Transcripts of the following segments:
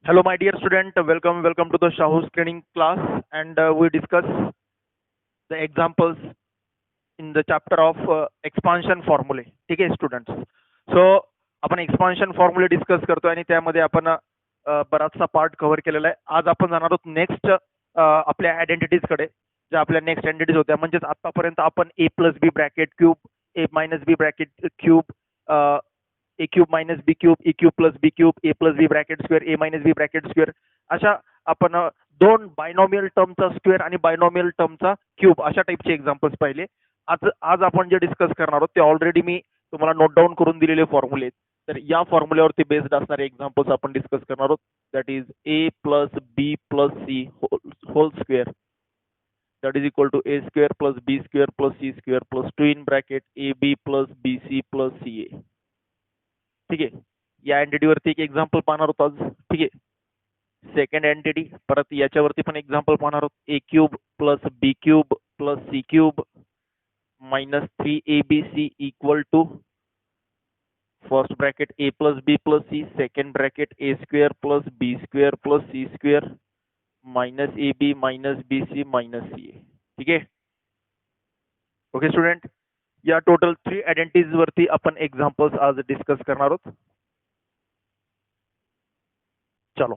Hello, my dear student. Welcome to the Shahu's training class, and we discuss the examples in the chapter of expansion formulae. ठीक आहे students. So आपण expansion फॉर्म्युले discuss करतोय आणि त्यामध्ये आपण बराचसा part cover केलेला आहे. आज आपण जाणार आहोत नेक्स्ट आपल्या आयडेंटिटीज कडे, ज्या आपल्या नेक्स्ट आयडेंटिटीज होत्या. म्हणजेच आतापर्यंत आपण ए plus B bracket cube, A minus B bracket cube, A cube minus B cube, A cube plus B cube, A plus B bracket square, A minus B bracket square, अशा आपण दोन binomial टर्मचा square आणि binomial टर्मचा cube अशा टाइपचे examples पाहिले. आज आपण जे डिस्कस करणार आहोत ते ऑलरेडी मी तुम्हाला नोट डाऊन करून दिलेले फॉर्म्युले आहेत. तर या फॉर्म्युल्यावरती बेस्ड असणारे एक्झाम्पल्स आपण डिस्कस करणार आहोत. That is A plus B plus C whole square, that is equal to a square plus b square plus c square plus 2 in bracket ab plus bc plus ca. ठीक आहे. या एंटिटीवरती एक example पाहणार आहोत आज. ठीक आहे. सेकंड एंटिटी परत याच्यावरती पण एक्झाम्पल पाहणार आहोत. A cube plus B cube plus C cube minus 3abc equal to first bracket a plus B plus C, second bracket a square plus B square plus C square minus A B minus B C minus C A. ठीक आहे. Okay student, या total 3 identities वरती आपण examples आज discuss करणार आहोत. चलो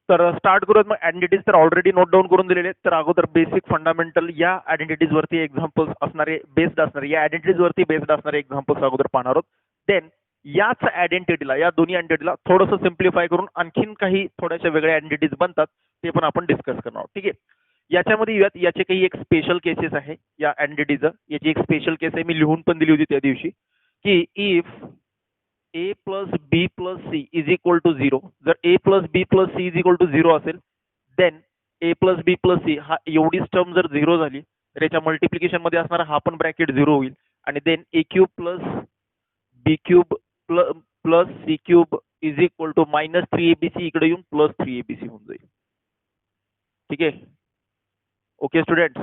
तर स्टार्ट करूयात मग. आयडेंटिटीज तर ऑलरेडी नोट डाऊन करून दिलेले आहेत. तर अगोदर बेसिक फंडामेंटल या आयडेंटिटीज वरती एक्झाम्पल्स असणारे, बेस्ड असणारे, या आयडेंटिटीज वरती बेस्ड असणारे एक्झाम्पल्स अगोदर पाहणार आहोत. देन याच आयडेंटिटीला, या दोन्ही आयडेंटिटीला थोडंसं सिम्प्लिफाय करून आणखीन काही थोड्याशा वेगळ्या आयडेंटिटीज बनतात, ते पण आपण डिस्कस करणार आहोत. ठीक आहे. याच्यामध्ये याचे काही एक स्पेशल केसेस आहे. या आयडेंटिटीचं याची एक स्पेशल केस आहे, मी लिहून पण दिली होती त्या दिवशी, की if A plus B plus C is equal to 0, जर A plus B plus C is equal to 0 असेल, then A plus B plus C हा एवढीच टर्म जर 0 झाली तर याच्या मल्टिप्लिकेशन मध्ये असणारा हा पण ब्रॅकेट 0 होईल. आणि then A cube plus B cube plus C cube is equal to minus 3abc इकडे येऊन प्लस 3abc होऊन जाईल. ठीक आहे. ओके स्टुडंट्स,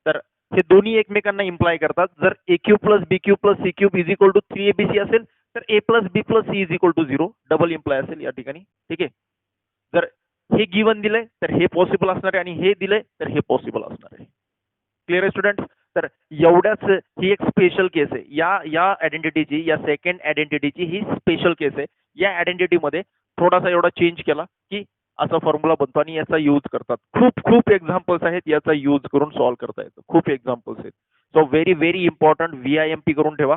तर हे दोन्ही एकमेकांना इम्प्लाय करतात. जर A cube plus B cube plus C cube is equal to 3abc असेल तर A plus B plus C is equal to 0 double imply असेल या ठिकाणी. ठीक आहे. जर हे गिवन दिलंय तर हे पॉसिबल असणार आहे आणि हे दिलंय तर हे पॉसिबल असणार आहे. क्लिअर आहे स्टुडंट. तर एवढ्याच ही एक स्पेशल केस आहे. या आयडेंटिटीची, या सेकंड आयडेंटिटीची ही स्पेशल केस आहे. या आयडेंटिटीमध्ये थोडासा एवढा चेंज केला की असा फॉर्म्युला बनतो आणि याचा यूज करतात. खूप एक्झाम्पल्स आहेत याचा यूज करून सॉल्व्ह करता येतं. खूप एक्झाम्पल्स आहेत. सो व्हेरी इम्पॉर्टंट VIMP करून ठेवा,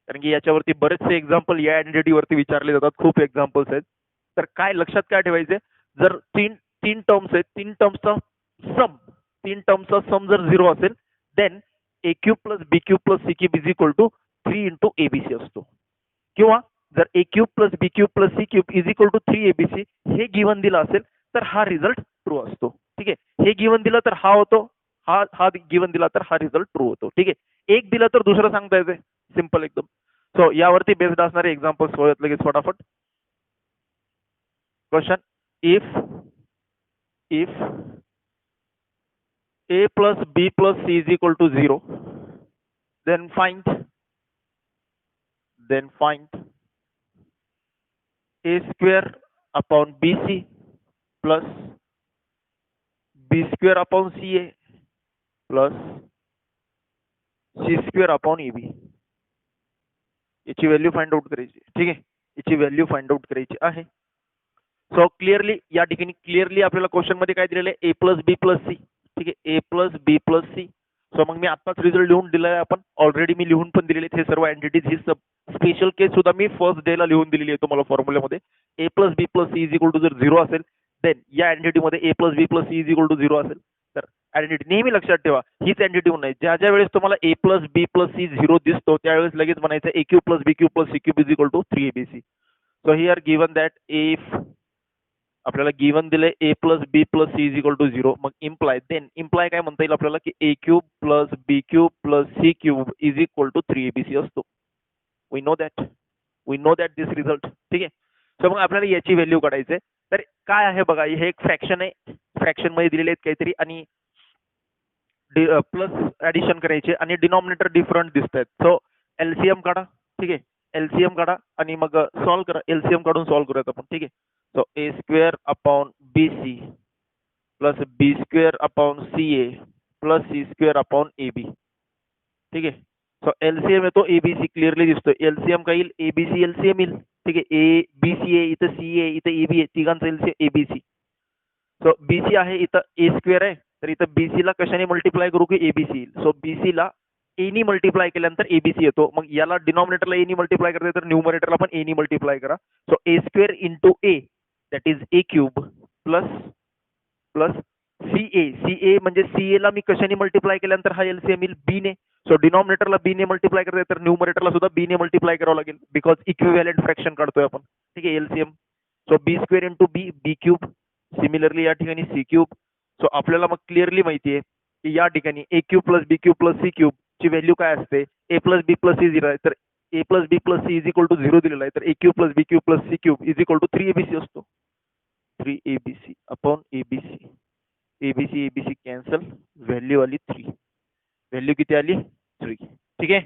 कारण की याच्यावरती बरेचसे एक्झाम्पल या आयडेंटिटीवरती विचारले जातात. खूप एक्झाम्पल्स आहेत. तर काय लक्षात काय ठेवायचे, जर तीन टर्म्स आहेत, तीन टर्म्सचा सम जर 0 असेल, then A cube plus B cube plus C cube is equal to 3 into ABC असतो. किंवा जर A cube plus B cube plus C cube is equal to 3abc हे गिवन दिलं असेल तर हा रिझल्ट ट्रू असतो. ठीक आहे. हे गिवन दिलं तर हा होतो, हा गिवन दिला तर हा रिझल्ट ट्रू होतो. ठीक आहे. एक दिलं तर दुसरं सांगता येते. सिंपल एकदम. सो यावरती बेस्ड असणारे एक्झाम्पल्स होत लगेच फटाफट. Question, if a plus b plus c is equal to 0, then find a square upon bc plus b square upon ca plus c square upon ab. याची व्हॅल्यू फाइंड आउट करायची. ठीक आहे. याची value find out करायची आहे. So clearly या ठिकाणी clearly आपल्याला क्वेश्चन मध्ये काय दिलेलं आहे, A plus B plus C. ठीक आहे. A plus B plus C. So मग मी आताच रिझल्ट लिहून दिलाय. आपण ऑलरेडी मी लिहून पण दिलेले हे सर्व एंटिटीज. ही स्पेशल केस सुद्धा मी फर्स्ट डे ला लिहून दिलेली आहे तुम्हाला फॉर्म्युल्यामध्ये. A plus B plus C is equal to जर 0 असेल, देन या एंटिटीमध्ये A plus B plus C is equal to 0 असेल तर आयडेंटिटी नेहमी लक्षात ठेवा हीच एंटिटी म्हणून आहे. ज्या वेळेस तुम्हाला A plus B plus C 0 दिसतो त्यावेळेस लगेच म्हणायचं A cube plus B cube plus C cube is equal to 3abc. So here given that if आपल्याला गिवन दिले A plus B plus C is equal to 0, मग imply काय म्हणता येईल आपल्याला की A cube plus B cube plus C cube is equal to 3abc असतो. We know that this result. ठीक आहे. सो मग आपल्याला याची व्हॅल्यू काढायची. तर काय आहे बघा, हे एक फ्रॅक्शन आहे. फ्रॅक्शन मध्ये दिलेले आहेत काहीतरी आणि प्लस ऍडिशन करायचे आणि डिनॉमिनेटर डिफरंट दिसत आहेत. सो एलसीएम काढा. ठीक आहे. एलसीएम काढा आणि मग सॉल्व्ह करा. एलसीएम काढून सॉल्व्ह करूयात आपण. ठीक आहे. So A square upon b c plus B square upon c a plus C square upon a b. ठीक आहे. सो एलसीएम येतो एबीसी क्लिअरली दिसतोय. एलसीएम काय येईल? एबीसी एलसीएम येईल. ठीक आहे. ए बी सी ए इथं सी ए इथं एबी आहे, तिघांचं एलसीएम एबीसी. सो बीसी आहे इथं ए स्क्वेअर आहे, तर इथं बीसी ला कशाने मल्टिप्लाय करू की एबीसी येईल. सो बीसी ला ए नी मल्टिप्लाय केल्यानंतर एबीसी येतो. मग याला डिनॉमिनेटरला ए नी मल्टिप्लाय करते तर न्यूमरेटरला पण ए नी मल्टिप्लाय करा. So A square into A that is A cube plus plus C A म्हणजे सी ए ला मी कशाने मल्टिप्लाय केल्यानंतर हा एलसीएम येईल बी ने. सो डिनॉमिनेटरला बी ने मल्टिप्लाय करते तर न्यूमरेटरला सुद्धा बी ने मल्टिप्लाय करावं लागेल बिकॉज इक्विव्हॅलेंट फ्रॅक्शन काढतोय आपण. ठीक आहे. एलसीएम सो बी स्क्वेअर इंटू बी बी क्यूब. सिमिलरली या ठिकाणी सी क्यूब. सो आपल्याला मग क्लिअरली माहिती आहे की या ठिकाणी A cube plus B cube plus C cube ची व्हॅल्यू काय असते? A plus B plus C 0 आहे, तर A plus B plus C is equal to 0 दिलेला आहे, तर A cube plus B cube plus C cube is equal to 3 ABC असतो. 3 ABC upon ABC. ABC ABC cancel, value आली 3. Value किती आली? 3. ठीक आहे.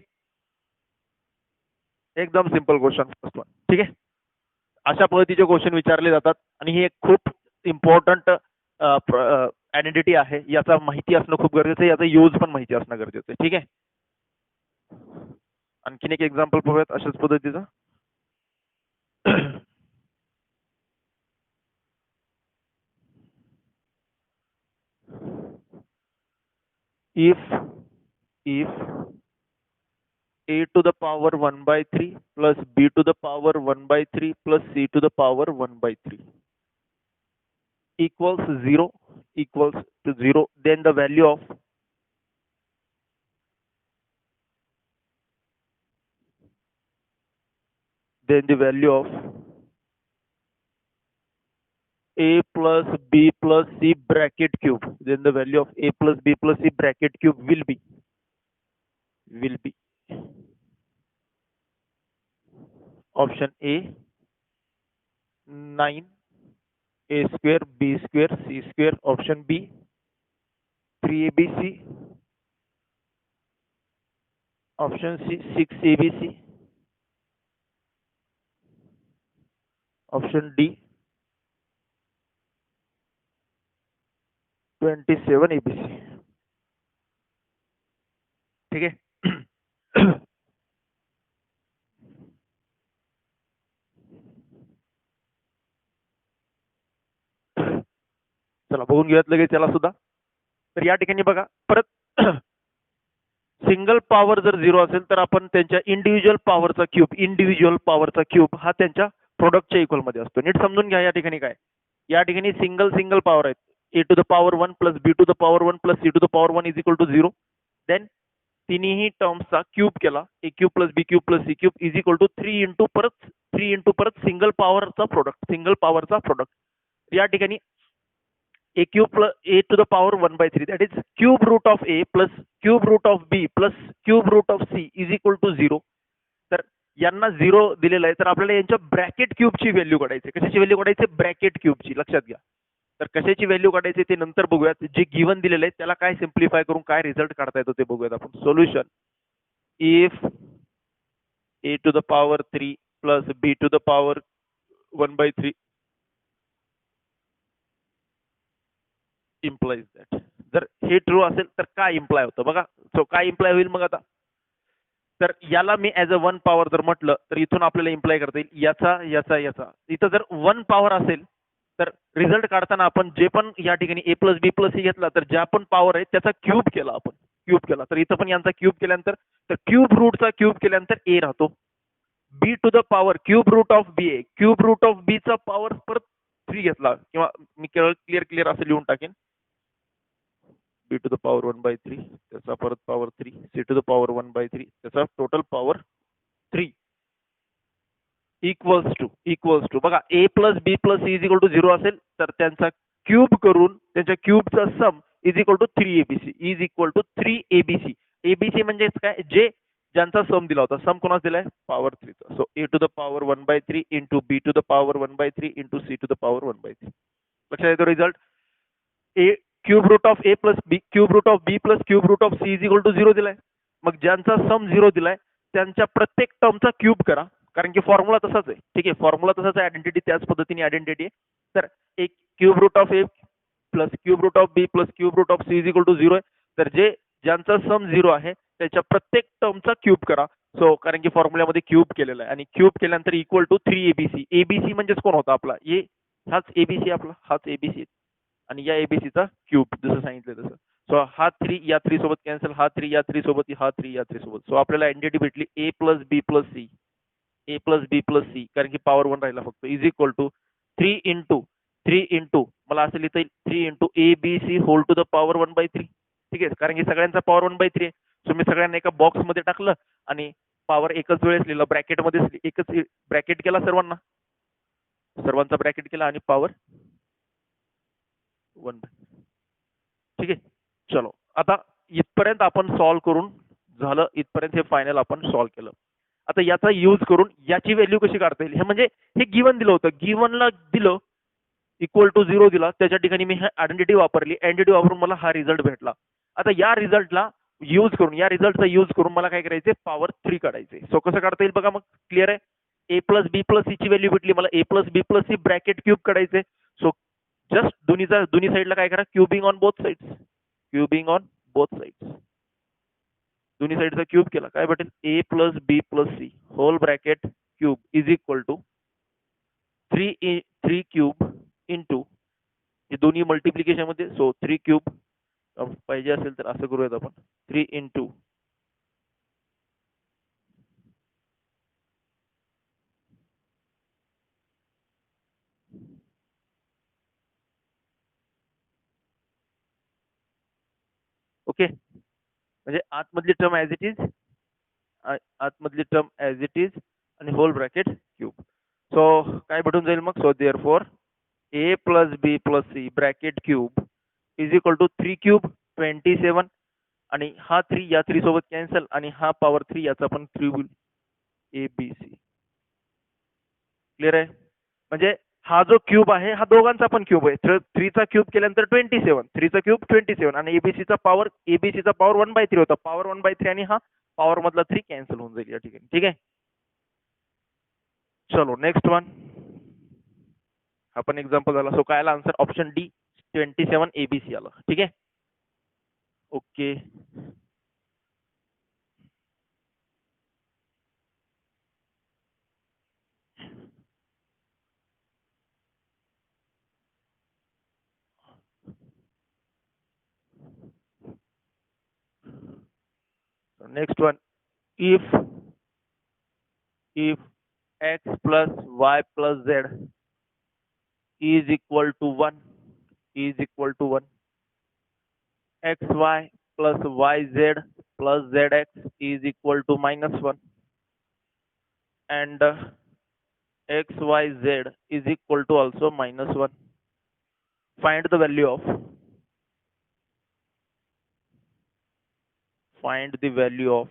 एकदम सिंपल क्वेश्चन. ठीक आहे. अशा पद्धतीचे क्वेश्चन विचारले जातात आणि ही एक खूप इम्पॉर्टंट आयडेंटिटी आहे. याचा माहिती असणं खूप गरजेचं आहे, याचा यूज पण माहिती असणं गरजेचं आहे. ठीक आहे. आणखीन एक एक्झाम्पल पाहूयात अशाच पद्धतीचं. if a to the power 1 by 3 plus b to the power 1 by 3 plus c to the power 1 by 3 equals 0 then the value of a plus b plus c bracket cube, then the value of a plus b plus c bracket cube will be option A 9 a square b square c square, option B 3abc, option C 6abc, option D 27 abc. ठीक आहे. चला बघून घेऊयात लगेच त्याला सुद्धा. तर या ठिकाणी बघा परत सिंगल पॉवर जर 0 असेल तर आपण त्यांच्या इंडिव्हिज्युअल पॉवरचा क्यूब हा त्यांच्या प्रोडक्टच्या इक्वल मध्ये असतो. नीट समजून घ्या. या ठिकाणी काय, या ठिकाणी सिंगल पॉवर आहेत. A to the power 1 plus B to the power 1 plus C to the power 1 is equal to 0. Then तिन्ही टर्म्सचा क्यूब केला, A cube plus B cube plus C cube is equal to 3 into परत single पॉवरचा product. या ठिकाणी A cube plus A to the power 1 by 3 that is cube root of A plus cube root of b plus cube root of c is equal to 0. तर यांना 0 दिलेलं आहे, तर आपल्याला यांच्या ब्रॅकेट क्यूबची व्हॅल्यू काढायची. कशाची व्हॅल्यू काढायची? ब्रॅकेट क्यूबची. लक्षात घ्या. तर कशाची व्हॅल्यू काढायची ते नंतर बघूयात. जे गिवन दिलेलं आहे त्याला काय सिम्प्लिफाय करून काय रिझल्ट काढता येतो ते बघूयात आपण. Solution if a to the power 3 plus B to the power 1 by 3 implies that. जर हे ट्रू असेल तर काय इम्प्लाय होतं बघा. सो काय इम्प्लाय होईल मग आता? तर याला मी ऍज अ 1 पॉवर जर म्हटलं तर इथून आपल्याला इम्प्लाय करता येईल याचा. इथं जर 1 पॉवर असेल तर रिझल्ट काढताना आपण जे पण या ठिकाणी ए प्लस बी प्लस सी घेतला तर ज्या पण पॉवर आहे त्याचा क्यूब केला. तर इथं पण यांचा क्यूब केल्यानंतर तर क्यूब रूटचा क्यूब केल्यानंतर ए राहतो. B to the power cube root of B आहे. क्यूब रूट ऑफ बी चा पॉवर परत 3 घेतला किंवा मी केवळ क्लिअर असं लिहून टाकेन. B to the power 1 by 3 त्याचा परत power 3, c to the power 1 by 3 त्याचा टोटल पॉवर 3 इक्वल्स टू बघा A plus B plus C is equal to 0 असेल तर त्यांचा क्यूब करून त्यांच्या क्यूबचा sum is equal to 3 ABC. ABC म्हणजे काय? जे ज्यांचा सम दिला होता. सम कोणाच दिलाय? पॉवर 3 चा. So a to the power 1 by 3 into b to the power 1 by 3 into c to the power 1 by 3. लक्षात येतो result. A cube root of A plus B cube root of b plus cube root of c is equal to 0 दिलाय. मग ज्यांचा सम 0 दिलाय त्यांच्या प्रत्येक टर्मचा cube करा. कारण की फॉर्म्युला तसाच आहे. ठीक आहे, फॉर्म्युला तसाच आहे, आयडेंटिटी त्याच पद्धतीने आयडेंटिटी आहे. तर एक cube root of A plus cube root of b plus cube root of c is equal to 0 आहे. तर जे ज्यांचा सम 0 आहे त्याच्या प्रत्येक टर्मचा क्यूब करा. सो कारण की फॉर्म्युल्यामध्ये क्यूब केलेला आहे आणि क्यूब केल्यानंतर इक्वल टू 3 एबीसी म्हणजेच कोण होता आपला ए, हाच एबीसी आपला, हाच एबीसी आणि या एबीसीचा क्यूब जसं सांगितलं तसं. सो हा 3 या 3 सोबत कॅन्सल, हा 3 या 3 सोबत, हा 3 या 3 सोबत. सो आपल्याला आयडेंटिटी भेटली ए plus B plus C, a plus B plus C, कारण की पॉवर 1 राहिला फक्त, इज इक्वल टू 3 इंटू मला असं लिहिता येईल 3 into a B c whole to the power 1/3. ठीक आहे, कारण की सगळ्यांचा पॉवर 1/3 आहे. सो मी सगळ्यांना एका बॉक्समध्ये टाकलं आणि पॉवर एकच वेळेस लिहिलं, ब्रॅकेटमध्ये एकच ब्रॅकेट केला सर्वांचा ब्रॅकेट केला आणि पॉवर 1. ठीक आहे, चलो आता इथपर्यंत आपण सॉल्व्ह करून झालं. इथपर्यंत हे फायनल आपण सॉल्व्ह केलं. आता याचा यूज करून याची व्हॅल्यू कशी काढता येईल, हे म्हणजे हे गिवन दिलं होतं, गिवनला दिलं इक्वल टू 0 दिला, त्याच्या ठिकाणी मी हे आयडेंटिटी वापरली, आयडेंटिटी वापरून मला हा रिझल्ट भेटला. आता या रिझल्टला यूज करून, या रिझल्टचा यूज करून मला काय करायचे, पॉवर 3 काढायचे. सो कसं काढता येईल बघा, मग क्लिअर आहे. A plus B plus C ची व्हॅल्यू भेटली मला, A plus B plus C bracket cube काढायचे. सो जस्ट दोन्ही साईडला काय करा, cubing on both sides, cubing on both sides, दोन्ही साईडचा क्यूब केला, काय भेटेल, A plus B plus C whole bracket cube is equal to 3 cube into हे दोन्ही मल्टिप्लिकेशन मध्ये. सो 3 क्यूब पाहिजे असेल तर असं करूयात आपण, 3 इंटू ओके, म्हणजे आतमधली टर्म ॲज इट इज, आतमधली टर्म ॲज इट इज आणि होल ब्रॅकेट क्यूब. सो काय भेटून जाईल मग, so therefore A plus B plus C bracket cube is equal to 3 cube 27 आणि हा 3 या 3 सोबत कॅन्सल आणि हा पॉवर 3 याचा पण 3 होईल, ए बी सी. क्लिअर आहे, म्हणजे हा जो क्यूब आहे हा दोघांचा पण क्यूब आहे. 3 चा क्यूब केल्यानंतर 27, 3 चा क्यूब 27 आणि एबीसीचा पॉवर 1/3 होता, पॉवर 1/3 आणि हा पॉवर मधला 3 कॅन्सल होऊन जाईल या ठिकाणी. ठीक आहे, चलो नेक्स्ट वन. हा पण एक्झाम्पल झाला. सो काय आला आन्सर, ऑप्शन डी 27 एबीसी आला. ठीक आहे, okay. Next one, if x plus y plus z is equal to 1, xy plus yz plus zx is equal to -1 and xyz is equal to also -1. Find the value of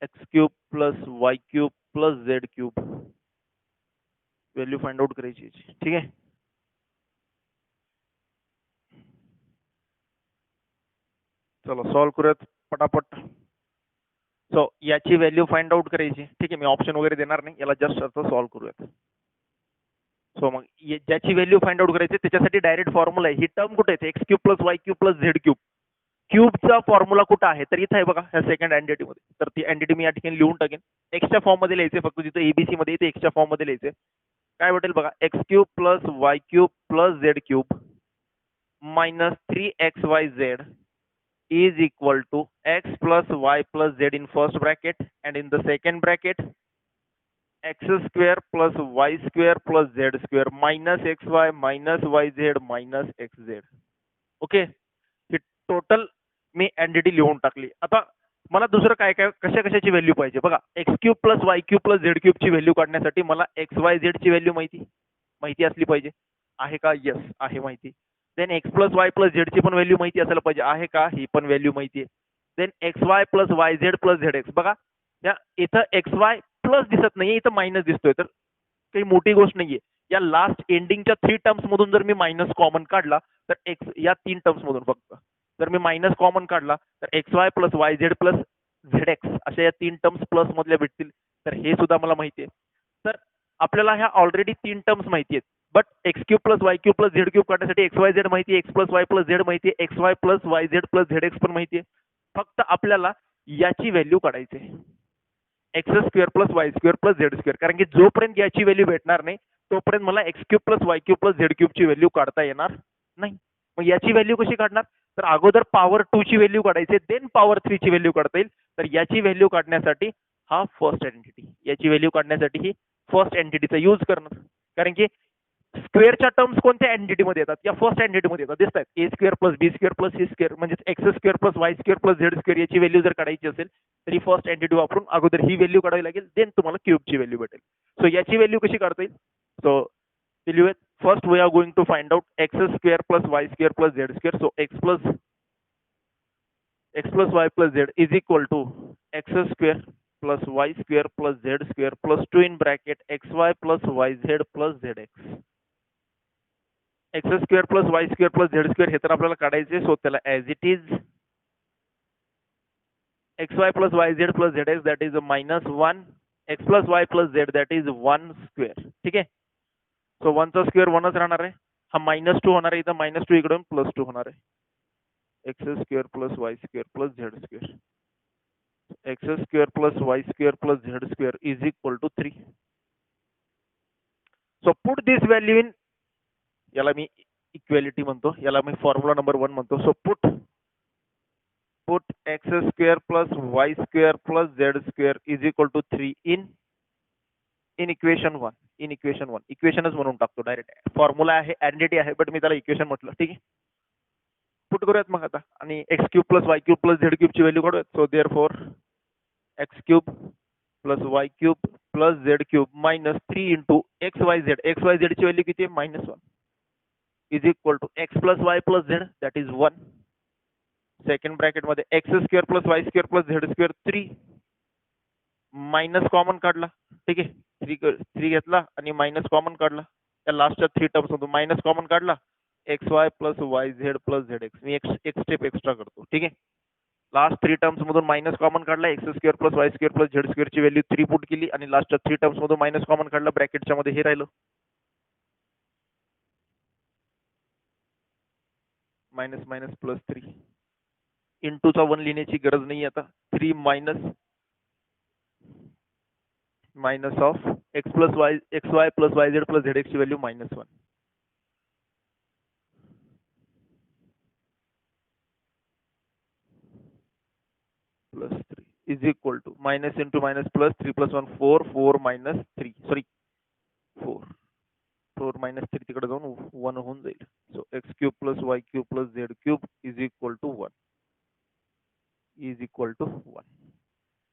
x cube plus y cube plus z cube. Value find out करायची याची. ठीक आहे, चलो solve करूयात पटापट. So याची value find out करायची. ठीक आहे, मी ऑप्शन वगैरे देणार नाही, याला जस्ट असं सॉल्व करूयात. सो मग ज्याची व्हॅल्यू फाइंड आउट करायची त्याच्यासाठी डायरेक्ट फॉर्म्युला आहे. ही टर्म कुठे आहे, X cube plus Y cube plus Z cube. क्यूबचा फॉर्म्युला कुठं आहे, तर इथं आहे बघा, ह्या सेकंड अँडिटी मध्ये. तर ती अँडिटी मी या ठिकाणी लिहून टाकेन. एक्सच्या फॉर्म मध्ये लिहायचे, फक्त जिथं एबीसी मध्ये येते एक्सच्या फॉर्म मध्ये लिहायचे. काय भेटेल बघा, x cube plus Y cube plus Z cube minus 3xyz is equal to x plus y plus z in first bracket and in the second bracket x square plus y square plus z square minus xy minus yz minus xz. Okay, ही total मी entity लिहून टाकली. आता मला दुसरं काय काय कशाची व्हॅल्यू पाहिजे बघा. X cube plus Y cube plus Z cube ची व्हॅल्यू काढण्यासाठी मला एक्स वाय झेड ची व्हॅल्यू माहिती असली पाहिजे. आहे का, यस आहे माहिती. Then x plus Y plus z ची पण व्हॅल्यू माहिती असायला पाहिजे, आहे का, ही पण व्हॅल्यू माहिती आहे. Then x Y plus Y Z plus Z x. बघा या इथं एक्स वाय प्लस दिसत नाहीये, इथं मायनस दिसतोय, तर काही मोठी गोष्ट नाहीये. या लास्ट एंडिंगच्या 3 टर्म्स मधून जर मी मायनस कॉमन काढला तर एक्स या 3 टर्म्स मधून फक्त जर मी मायनस कॉमन काढला तर x Y plus Y Z plus ZX अशा या 3 टर्म्स प्लस मधल्या भेटतील. तर हे सुद्धा मला माहिती आहे. तर आपल्याला ह्या ऑलरेडी 3 टर्म्स माहिती आहेत. But X cube plus Y cube plus Z cube काढण्यासाठी एक्स वाय झेड माहिती आहे, X plus Y plus Z माहिती आहे, X Y plus Y Z plus Z X पण माहिती आहे. फक्त आपल्याला याची व्हॅल्यू काढायची आहे, x square plus Y square plus Z square. कारण की जोपर्यंत याची व्हॅल्यू भेटणार नाही तोपर्यंत मला X cube plus Y cube plus Z क्यूबची व्हॅल्यू काढता येणार नाही. मग याची व्हॅल्यू कशी काढणार? तर अगोदर पॉवर 2 ची व्हॅल्यू काढायची, देन पॉवर 3 ची व्हॅल्यू काढता येईल. तर याची व्हॅल्यू काढण्यासाठी हा फर्स्ट एंटिटी, याची व्हॅल्यू काढण्यासाठी ही फर्स्ट एंटिटीचा यूज करणार. कारण की स्क्वेअरच्या टर्म्स कोणत्या एंटिटी मध्ये येतात? या फर्स्ट एंटिटी मध्ये येतात. दिसतात ए स्क्वेअर प्लस बी स्क्वेअर प्लस सी स्क्वेअर म्हणजे x square plus Y square plus Z square याची व्हॅल्यू जर काढायची असेल तरी फर्स्ट एंटिटी वापरून अगोदर ही व्हॅल्यू काढावी लागेल, देन तुम्हाला क्यूबची व्हॅल्यू भेटेल. सो याची व्हॅल्यू कशी काढता येईल? So first we are going to find out x square plus Y square plus Z square. So x plus Y plus z is equal to x square plus Y square plus Z square plus 2 in bracket x Y plus Y Z plus Z x. X square plus Y square plus Z square हे तर आपल्याला काढायचे. So त्याला as it is x Y plus Y Z plus Z x that is -1 x plus Y plus Z that is 1 square. ठीक आहे. So 1 चा square 1च राहणार आहे. हा -2 होणार आहे, इथं -2 इकडून +2 होणार आहे. X square plus Y square plus Z square, x square plus Y square plus Z square is equal to 3. So put this value in, याला मी इक्वेलिटी म्हणतो, याला मी फॉर्म्युला नंबर 1 म्हणतो. So put x square plus Y square plus Z square is equal to 3 in equation 1. इक्वेशनच म्हणून टाकतो direct. Formula आहे, identity आहे, बट मी त्याला इक्वेशन म्हटलं. ठीक आहे. पुट करूयात मग आता आणि X cube plus Y cube plus Z क्यूबची व्हॅल्यू काढूयात. So therefore X cube plus Y cube plus Z cube minus 3 into X Y Z. X Y झेडची व्हॅल्यू किती आहे? -1 is equal to X plus Y plus Z that is 1. Second bracket मध्ये X square plus Y square plus Z square 3 minus common काढला. ठीक आहे. 3 घेतला आणि minus common काढला. त्या लास्टच्या 3 टर्म्स मधून मायनस कॉमन काढला. X Y plus Y Z plus Z X. मी एक स्टेप एक्स्ट्रा करतो. ठीक आहे. लास्ट 3 टर्म्स मधून मायनस कॉमन काढला. X square plus Y square plus Z स्क्वेअरची व्हॅल्यू 3 पुट केली आणि लास्टच्या 3 टर्म्स मधून मायनस कॉमन काढला. ब्रॅकेटच्या मध्ये हे राहिलं मायनस मायनस प्लस 3. इंटूचा 1 लिहिण्याची गरज नाही आता. 3 minus of X Y plus Y Z plus Z X ची value -1 plus 3 is equal to minus into minus plus 3 plus 1 4 4 minus 3 sorry 4 minus 3 तिकडे जाऊन 1 होऊन जाईल. So X cube plus Y cube plus Z cube is equal to 1.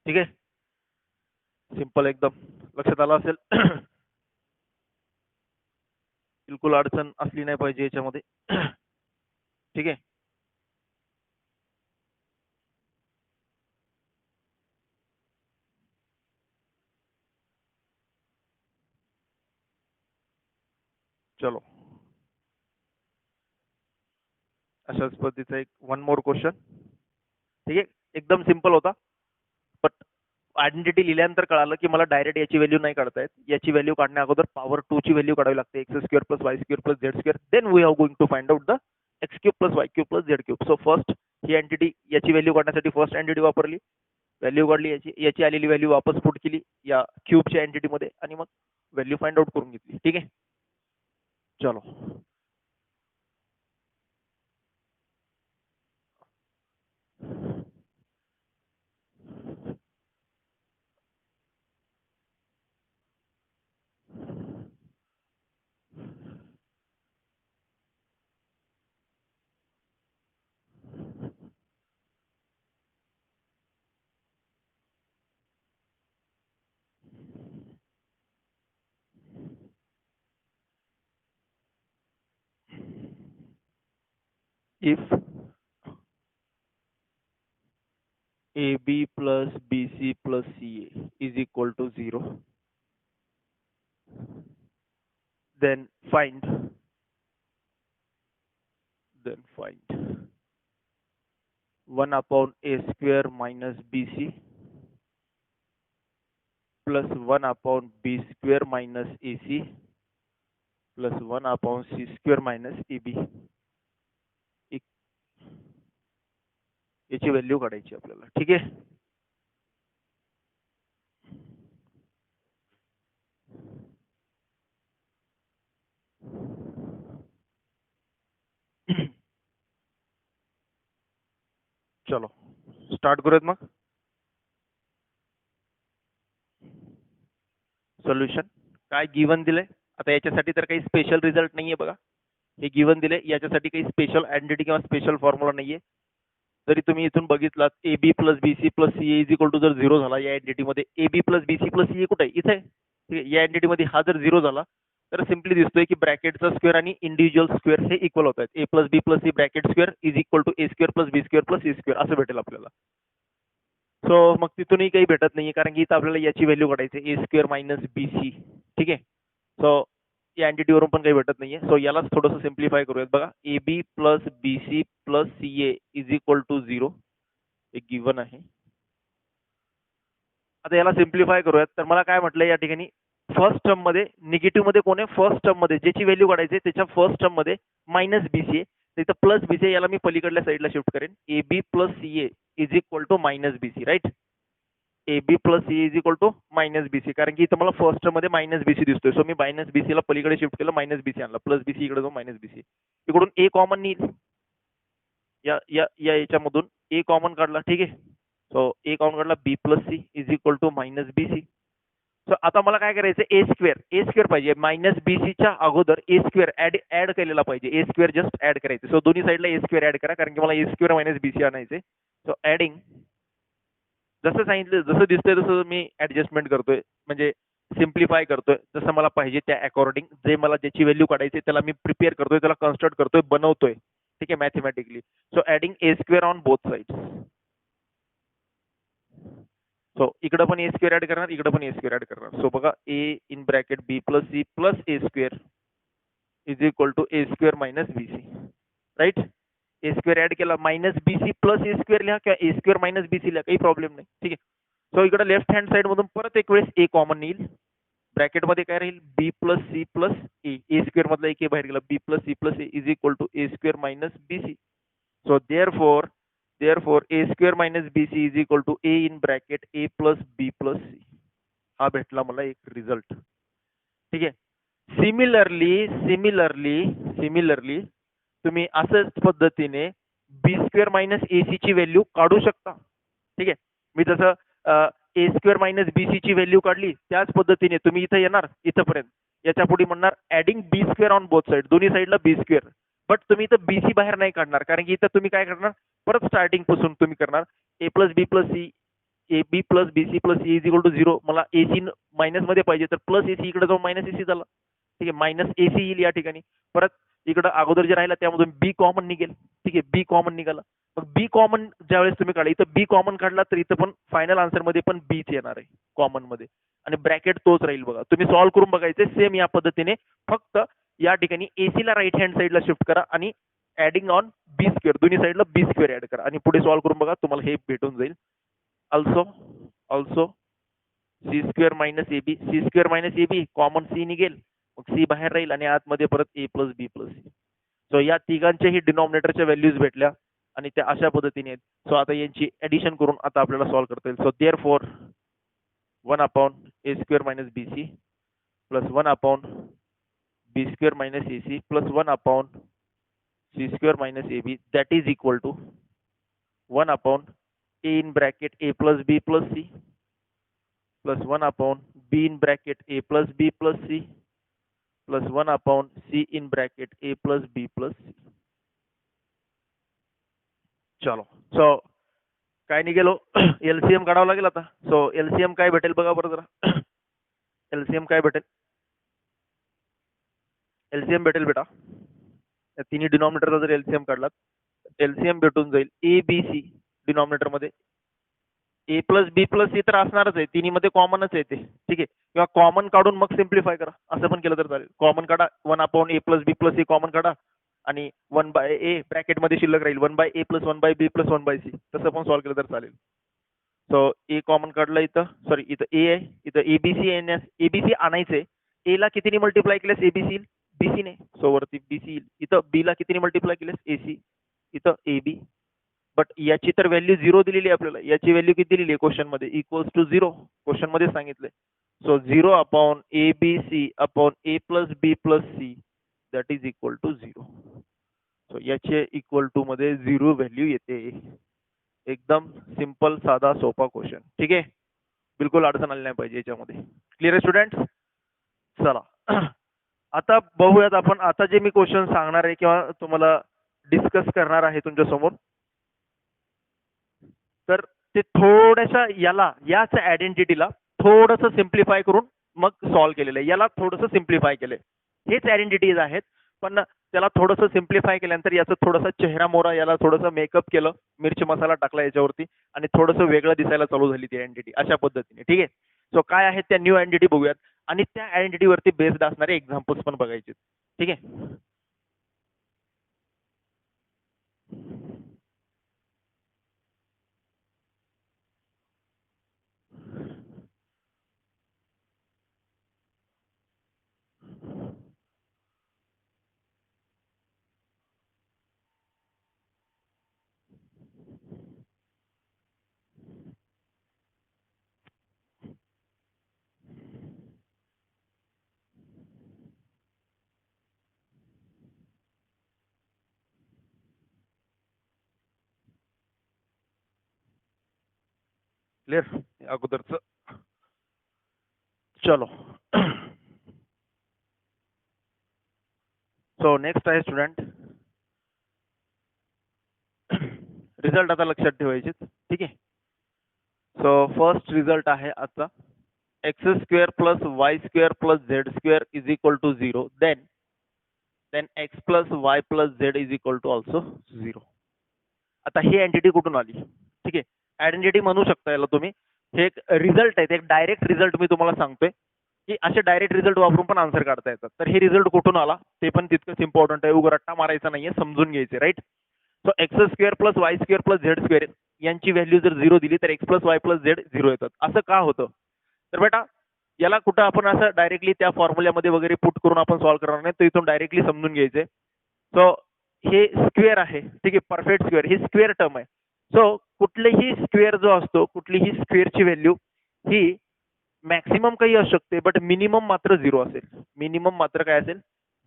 ठीक आहे. Simple एकदम. लक्षात आलं असेल. बिलकुल अडचण असली नाही पाहिजे याच्यामध्ये. ठीक आहे. चलो अशाच पद्धतीचा एक 1 मोर क्वेश्चन. ठीक आहे. एकदम सिंपल होता, बट आयडेंटिटी लिहिल्यानंतर कळालं की मला डायरेक्ट याची व्हॅल्यू नाही काढता येत. याची व्हॅल्यू काढण्या अगोदर पॉवर 2 ची व्हॅल्यू काढावी लागते. X square plus Y square plus Z square. Then we are going to find out the x cube plus Y cube plus Z cube. So first ही एंटिटी, याची व्हॅल्यू काढण्यासाठी first identity वापरली, value काढली, याची आलेली value वापस put केली या क्यूबच्या एंटिटी मध्ये आणि मग व्हॅल्यू फाइंड आउट करून घेतली. ठीक आहे. चलो if AB plus BC plus CA is equal to 0, then find 1 upon A square minus BC plus 1/b² minus AC plus 1/c² minus AB. याची व्हॅल्यू काढायची आपल्याला. ठीक आहे. चलो स्टार्ट करूयात मग. सोल्युशन काय गिवन दिलंय आता याच्यासाठी तर काही स्पेशल रिझल्ट नाहीये बघा. हे गिवन दिले, याच्यासाठी काही स्पेशल आयडेंटिटी किंवा स्पेशल फॉर्म्युला नाहीये. जरी तुम्ही इथून बघितलात AB plus BC plus CA is equal to जर 0 झाला या एंटिटी मध्ये, AB plus BC plus CA कुठे आहे? इथे आहे. ठीक आहे. या एंटिटी मध्ये हा जर 0 झाला तर सिम्पली दिसतोय की ब्रॅकेटचा स्क्वेअर आणि इंडिव्हिज्युअल स्क्वेअर हे इक्वल होत आहेत. A plus B plus C bracket square is equal to A² plus B² plus C² असं भेटेल आपल्याला. सो मग तिथूनही काही भेटत नाहीये कारण की इथं आपल्याला याची व्हॅल्यू काढायची A² मायनस BC. ठीक आहे. सो या एंटिटी वरून पण काही भेटत नाहीये. सो यालाच थोडंसं सिम्प्लिफाय करूयात बघा. AB plus BC plus CA is equal to 0 एक गिवन आहे. आता याला सिम्प्लिफाय करूयात. तर मला काय म्हटलं या ठिकाणी फर्स्ट टर्म मध्ये निगेटिव्ह मध्ये कोण आहे? फर्स्ट टर्म मध्ये ज्याची व्हॅल्यू काढायची त्याच्या फर्स्ट टर्म मध्ये मायनस BC आहे. तिथं प्लस BC याला मी पलीकडल्या साईडला शिफ्ट करेन. AB plus CA is equal to minus BC right. AB plus CA is equal to minus BC कारण की इथं मला फर्स्ट टर्म मध्ये मायनस BC दिसतोय. सो मी मायनस BC ला पलीकडे शिफ्ट केलं, मायनस BC आणला, प्लस BC इकडे जाऊन मायनस BC. इकडून A कॉमन येईल या या या याच्यामधून A कॉमन काढला. ठीक आहे. सो A कॉमन काढला, B plus C is equal to minus BC. So आता मला काय करायचं? A स्क्वेअर पाहिजे. मायनस BC च्या अगोदर A² ऍड केलेला पाहिजे. A² जस्ट ऍड करायचे. सो दोन्ही साईडला A² ऍड करा कारण की मला A² मायनस BC आणायचे. सो ऍडिंग जसं सांगितलं, जसं दिसतंय तसं मी ऍडजस्टमेंट करतोय, म्हणजे सिम्प्लिफाय करतोय जसं मला पाहिजे त्या अकॉर्डिंग. जे मला ज्याची व्हॅल्यू काढायची त्याला मी प्रिपेअर करतोय, त्याला कन्स्ट्रक्ट करतोय, बनवतोय. ठीक आहे, mathematically. So adding A² on both sides. So इकडं पण A² ऍड करणार, इकडं पण A² ऍड करणार. सो बघा A in bracket B plus C plus A² is equal to A² minus BC right. A² add केला, मायनस BC प्लस A² लिहा किंवा A² मायनस BC लिहा, काही प्रॉब्लेम नाही. ठीक आहे. सो इकडे लेफ्ट हँड साइड मधून परत एक वेळेस A कॉमन येईल. ब्रॅकेट मध्ये काय राहील? B plus C plus A² मधला एक बाहेर गेला, B plus C plus A is equal to A² minus BC. So therefore A² minus BC is equal to A in bracket A plus B plus C. हा भेटला मला एक result. ठीक आहे. सिमिलरली तुम्ही असंच पद्धतीने B² मायनस AC ची व्हॅल्यू काढू शकता. ठीक आहे. मी जसं A² मायनस BC ची व्हॅल्यू काढली त्याच पद्धतीने तुम्ही इथं येणार, इथंपर्यंत याच्या पुढे म्हणणार adding B² on both side, दोन्ही साईडला B². बट तुम्ही इथं BC बाहेर नाही काढणार कारण की इथं तुम्ही काय करणार? परत स्टार्टिंग पासून तुम्ही करणार A plus B plus C, AB plus BC plus C is equal to 0. मला AC मायनस मध्ये पाहिजे तर प्लस AC इकडे जाऊन मायनस AC झाला. ठीक आहे. मायनस AC येईल या ठिकाणी. परत इकडं अगोदर जे राहिला त्यामधून B कॉमन निघेल. ठीक आहे. B कॉमन निघाला. मग B कॉमन ज्यावेळेस तुम्ही काढला, इथं B कॉमन काढला तर इथं पण फायनल आन्सर मध्ये पण Bच येणार आहे कॉमन मध्ये, आणि ब्रॅकेट तोच राहील. बघा तुम्ही सॉल्व्ह करून बघायचे सेम या पद्धतीने. फक्त या ठिकाणी AC ला राईट हँड साईडला शिफ्ट करा आणि ऍडिंग ऑन B², दोन्ही साईडला B² ऍड करा आणि पुढे सॉल्व्ह करून बघा, तुम्हाला हे भेटून जाईल. Also C² minus AB, C² minus AB common C निघेल, मग C बाहेर राहील आणि आतमध्ये परत A plus B plus C. So या तिघांच्याही डिनॉमिनेटरच्या व्हॅल्यूज भेटल्या आणि त्या अशा पद्धतीने आहेत. सो आता यांची ऍडिशन करून आता आपल्याला सॉल्व्ह करता येईल. So therefore 1/A² minus BC plus 1/B² minus AC plus 1/C² minus AB that is equal to 1/A in bracket A plus B plus C plus 1/B in bracket A plus B plus C plus 1/C in bracket A plus B plus C. चलो. So काय निघेलो? LCM काढावं लागेल आता. So LCM काय भेटेल बघा बरं जरा. LCM काय भेटेल? LCM भेटेल बेटा, तिन्ही डिनॉमिनेटरचा जर LCM काढलात LCM भेटून जाईल ABC डिनॉमिनेटर मध्ये. A plus B plus C तर असणारच आहे, तिन्ही मध्ये कॉमनच आहे ते. ठीक आहे. किंवा कॉमन काढून मग सिम्प्लिफाय करा, असं पण केलं तर चालेल. कॉमन काढा, 1/A plus B plus C common काढा आणि 1/A ब्रॅकेट मध्ये शिल्लक राहील 1/A plus 1/B plus 1/C, तसं पण सॉल्व्ह केलं तर चालेल. सो ए कॉमन काढलं इथं, सॉरी इथं ए आहे, इथं एबीसी येण्यास एबीसी आणायचंय. ए ला कितीने मल्टिप्लाय केलेस एबीसी, बीसी ने, सो वरती बीसी येईल. इथं बी ला कितीने मल्टिप्लाय केलेस एसी, इथं एबी. बट याची तर व्हॅल्यू 0 दिलेली आहे आपल्याला. याची व्हॅल्यू किती दिलेली आहे क्वेश्चन मध्ये, इक्वल्स टू 0. क्वेश्चन मध्ये सांगितलंय. So 0 upon a B c upon a plus B plus c that is equal to 0. So याचे इक्वल टू मध्ये 0 व्हॅल्यू येते. एकदम सिंपल साधा सोपा क्वेश्चन. ठीक आहे, बिलकुल अडचण आली नाही पाहिजे याच्यामध्ये. क्लिअर आहे स्टुडंट्स? चला आता बघूयात आपण. आता जे मी क्वेश्चन सांगणार आहे किंवा तुम्हाला डिस्कस करणार आहे तुमच्या समोर, तर ते थोड्याशा याच आयडेंटिटीला थोडंसं सिम्प्लिफाय करून मग सॉल्व्ह केलेलं आहे. याला थोडंसं सिम्प्लिफाय केलंय. हेच आयडेंटिटीज आहेत, पण त्याला थोडंसं सिम्प्लिफाय केल्यानंतर याचं थोडासा चेहरा मोरा, याला थोडंसं मेकअप केलं, मिरची मसाला टाकला याच्यावरती, आणि थोडंसं वेगळं दिसायला चालू झाली ती आयडेंटिटी अशा पद्धतीने. ठीक आहे, सो काय आहेत त्या न्यू आयडेंटिटी बघूयात, आणि त्या आयडेंटिटीवरती बेस्ड असणारे एक्झाम्पल्स पण बघायचे. ठीक आहे, क्लिअर अगोदरच. चलो सो नेक्स्ट आहे स्टुडंट, रिझल्ट आता लक्षात ठेवायचे. ठीक आहे, सो फर्स्ट रिझल्ट आहे आजचा, x square plus Y square plus Z square is equal to 0, then x plus Y plus z is equal to also 0. आता ही एंटिटी कुठून आली? ठीक आहे, आयडेंटिटी म्हणू शकता याला तुम्ही. हे एक रिझल्ट आहे, एक डायरेक्ट रिझल्ट मी तुम्हाला सांगतोय की असे डायरेक्ट रिझल्ट वापरून पण आन्सर काढता येतात. तर हे रिझल्ट कुठून आला ते पण तितकंच इम्पॉर्टंट आहे. उगरट्टा मारायचा नाहीये, समजून घ्यायचे. Right, so x square plus Y square plus Z square यांची व्हॅल्यू जर 0 दिली तर x plus Y plus z 0 येतात. असं का होतं? तर बेटा याला कुठं आपण असं डायरेक्टली त्या फॉर्म्युल्यामध्ये वगैरे पुट करून आपण सॉल्व्ह करणार नाही, तर इथून डायरेक्टली समजून घ्यायचे. सो हे स्क्वेअर आहे, ठीक आहे, परफेक्ट स्क्वेअर, ही स्क्वेअर टर्म आहे. सो कुठलेही स्क्वेअर जो असतो, कुठलीही स्क्वेअरची व्हॅल्यू ही मॅक्सिमम काही असू शकते, बट मिनिमम मात्र 0 असेल. मिनिमम मात्र काय असेल?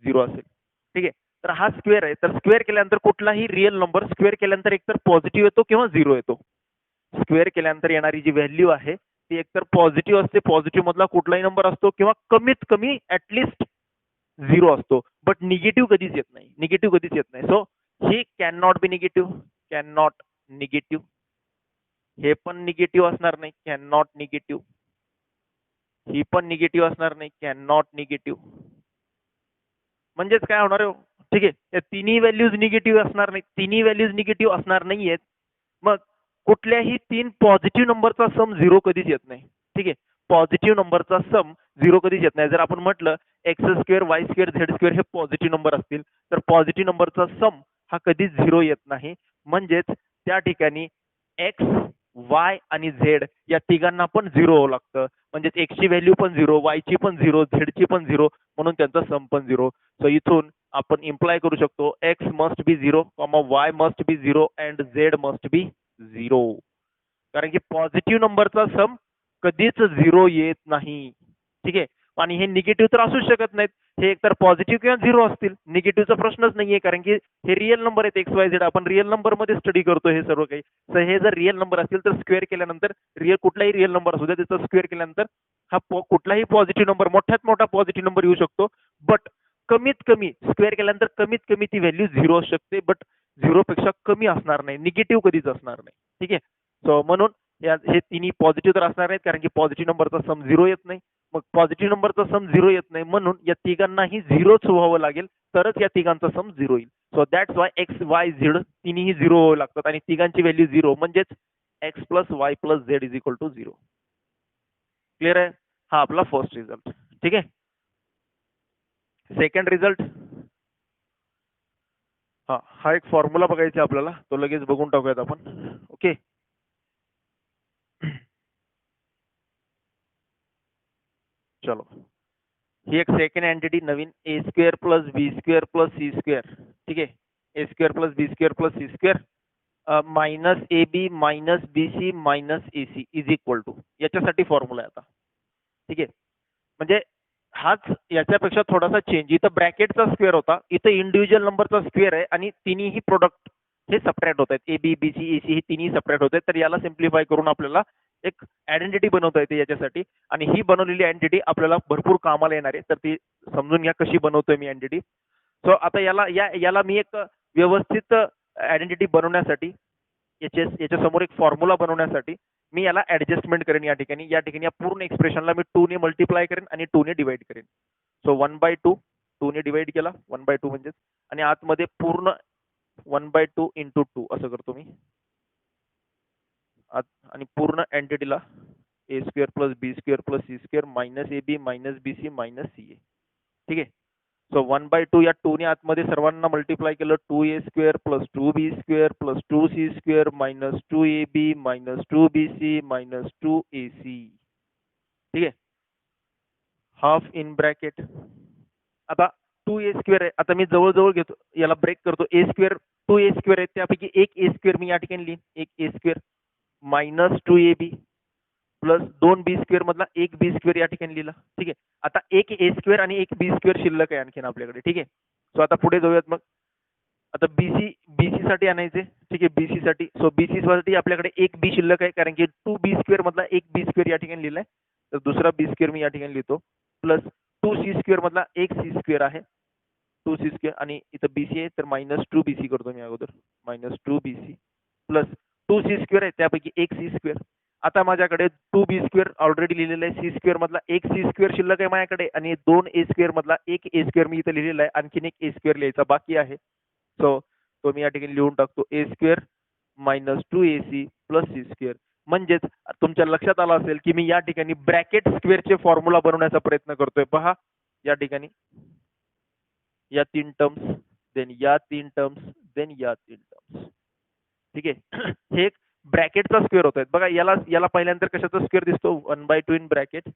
0 असेल. ठीक आहे, तर हा स्क्वेअर आहे, तर स्क्वेअर केल्यानंतर कुठलाही रिअल नंबर स्क्वेअर केल्यानंतर एकतर पॉझिटिव्ह येतो किंवा 0 येतो. स्क्वेअर केल्यानंतर येणारी जी व्हॅल्यू आहे ती एकतर पॉझिटिव्ह असते, पॉझिटिव्ह मधला कुठलाही नंबर असतो, किंवा कमीत कमी ऍटलिस्ट 0 असतो. बट निगेटिव्ह कधीच येत नाही, निगेटिव्ह कधीच येत नाही. So he can not be negative, can not negative. हे पण निगेटिव्ह असणार नाही, कॅन नॉट निगेटिव्ह. ही पण निगेटिव्ह असणार नाही, कॅन नॉट निगेटिव्ह. म्हणजेच काय होणार आहे? ठीक आहे, या तिन्ही व्हॅल्यूज निगेटिव्ह असणार नाही, तिन्ही व्हॅल्यूज निगेटिव्ह असणार नाहीयेत. मग कुठल्याही 3 पॉझिटिव्ह नंबरचा सम 0 कधीच येत नाही. ठीक आहे, पॉझिटिव्ह नंबरचा सम 0 कधीच येत नाही. जर आपण म्हटलं x square Y square Z square हे पॉझिटिव्ह नंबर असतील, तर पॉझिटिव्ह नंबरचा सम हा कधीच 0 येत नाही. म्हणजेच त्या ठिकाणी एक्स, वाय आणि झेड या तिघांना पण 0 व्हावं लागतं. म्हणजेच एक्सची व्हॅल्यू पण 0, वायची पण 0, झेडची पण 0, म्हणून त्यांचा सम पण 0. सो इथून आपण इम्प्लाय करू शकतो x must be 0, Y must be 0 and Z must be 0. कारण की पॉझिटिव्ह नंबरचा सम कधीच 0 येत नाही. ठीक आहे, आणि हे निगेटिव्ह तर असूच शकत नाहीत. हे एकतर पॉझिटिव्ह किंवा 0 असतील, निगेटिव्हचा प्रश्नच नाहीये, कारण की हे रिअल नंबर आहेत एक्स वाय झेड. आपण रिअल नंबर मध्ये स्टडी करतो हे सर्व काही. तर हे जर रिअल नंबर असतील तर स्क्वेअर केल्यानंतर कुठलाही रिअल नंबर असू द्या, त्याचा स्क्वेअर केल्यानंतर हा कुठलाही पॉझिटिव्ह नंबर, मोठ्यात मोठा पॉझिटिव्ह नंबर येऊ शकतो. बट कमीत कमी स्क्वेअर केल्यानंतर कमीत कमी ती व्हॅल्यू 0 असू शकते, बट 0 पेक्षा कमी असणार नाही, निगेटिव्ह कधीच असणार नाही. ठीक आहे, सो म्हणून हे तिन्ही पॉझिटिव्ह तर असणार आहेत, कारण की पॉझिटिव्ह नंबरचा सम 0 येत नाही. मग पॉझिटिव्ह नंबरचा सम 0 येत नाही, म्हणून या तिघांनाही 0च व्हावं लागेल, तरच या तिघांचा सम 0 येईल. So that's why x Y z तिन्ही 0 व्हावं लागतात, आणि तिघांची व्हॅल्यू 0, म्हणजेच x plus Y plus z is equal to 0. Clear आहे? हा आपला फर्स्ट रिझल्ट. ठीक आहे, सेकंड रिझल्ट, हा एक फॉर्म्युला बघायचा आपल्याला, तो लगेच बघून टाकूयात आपण. ओके, चलो, ही एक सेकंड एंटिटी नवीन A square plus B square plus C square, ठीक आहे, A square plus B square plus C square minus A B minus B C minus A C is equal to, याच्यासाठी formula आहे आता, ठीक आहे. म्हणजे हाच याच्यापेक्षा थोडासा चेंज, इथं ब्रॅकेटचा स्क्वेअर होता, इथं इंडिव्हिज्युअल नंबरचा स्क्वेअर आहे आणि तिन्ही प्रोडक्ट हे सबट्रॅक्ट होत आहेत, A B B C A C हे तिन्ही सबट्रॅक्ट होत आहेत. तर याला सिम्प्लिफाय करून आपल्याला एक आयडेंटिटी बनवता येते याच्यासाठी, आणि ही बनवलेली आयडेंटिटी आपल्याला भरपूर कामाला येणार आहे. तर ती समजून घ्या कशी बनवतोय मी आयडेंटिटी. सो आता याला मी एक व्यवस्थित आयडेंटिटी बनवण्यासाठी, याच्या समोर एक फॉर्म्युला बनवण्यासाठी मी याला ऍडजस्टमेंट करेन. या ठिकाणी या पूर्ण एक्सप्रेशनला मी 2 ने मल्टिप्लाय करेन आणि 2 ने डिवाइड करेन. सो 1/2 2 ने डिवाइड केला, 1/2 म्हणजेच, आणि आतमध्ये पूर्ण 1/2 इंटू 2 असं करतो मी, आणि पूर्ण एंटिटीला A square plus B square plus C square minus A B minus B C minus C A, ठीक आहे. सो 1/2 या 2 ने आतमध्ये सर्वांना मल्टिप्लाय केलं, 2a square plus 2b square plus 2c square minus 2ab minus 2bc minus 2ac, ठीक आहे. Half in bracket, आता 2a स्क्वेअर आहे, आता मी जवळजवळ घेतो, याला ब्रेक करतो, ए स्क्वेअर 2a स्क्वेअर आहे, त्यापैकी एक ए स्क्वेअर मी या ठिकाणी लिहीन, एक A square minus 2ab plus 2b square मधला एक बी स्क्वेअर या ठिकाणी लिहिला, ठीक आहे. आता एक ए स्क्वेअर आणि एक बी स्क्वेअर शिल्लक आहे आणखीन आपल्याकडे, ठीक आहे. सो आता पुढे जाऊयात मग. आता बीसी साठी आणायचे, ठीक आहे, बीसी साठी. सो बीसी साठी आपल्याकडे एक बी शिल्लक आहे, कारण की 2b स्क्वेअर मधला एक बी स्क्वेअर या ठिकाणी लिहिलाय, तर दुसरा बी स्क्वेअर मी या ठिकाणी लिहितो, प्लस 2c स्क्वेअर मधला एक सी स्क्वेअर आहे, 2c स्क्वेअर, आणि इथं बीसी आहे तर मायनस 2bc करतो मी अगोदर, minus 2bc plus 2c square आहे, त्यापैकी एक सी स्क्वेअर. आता माझ्याकडे 2b स्क्वेअर ऑलरेडी लिहिलेला आहे, सी स्क्वेअर मधला एक सी स्क्वेअर शिल्लक आहे माझ्याकडे, आणि 2 ए स्क्वेअर मधला एक ए स्क्वेअर मी इथं लिहिलेला आहे, आणखीन एक ए स्क्वेअर लिहायचा बाकी आहे. सो तो मी या ठिकाणी लिहून टाकतो, A square minus 2ac plus C square. म्हणजेच तुमच्या लक्षात आलं असेल की मी या ठिकाणी ब्रॅकेट स्क्वेअरचे फॉर्म्युला बनवण्याचा प्रयत्न करतोय. पहा या ठिकाणी या 3 टर्म्स, देन या 3 टर्म्स, देन या 3 टर्म्स, ठीक आहे. हे एक ब्रॅकेटचा स्क्वेअर होत आहे बघा. याला पहिल्यांदा कशाचा स्क्वेअर दिसतो, 1/2 in bracket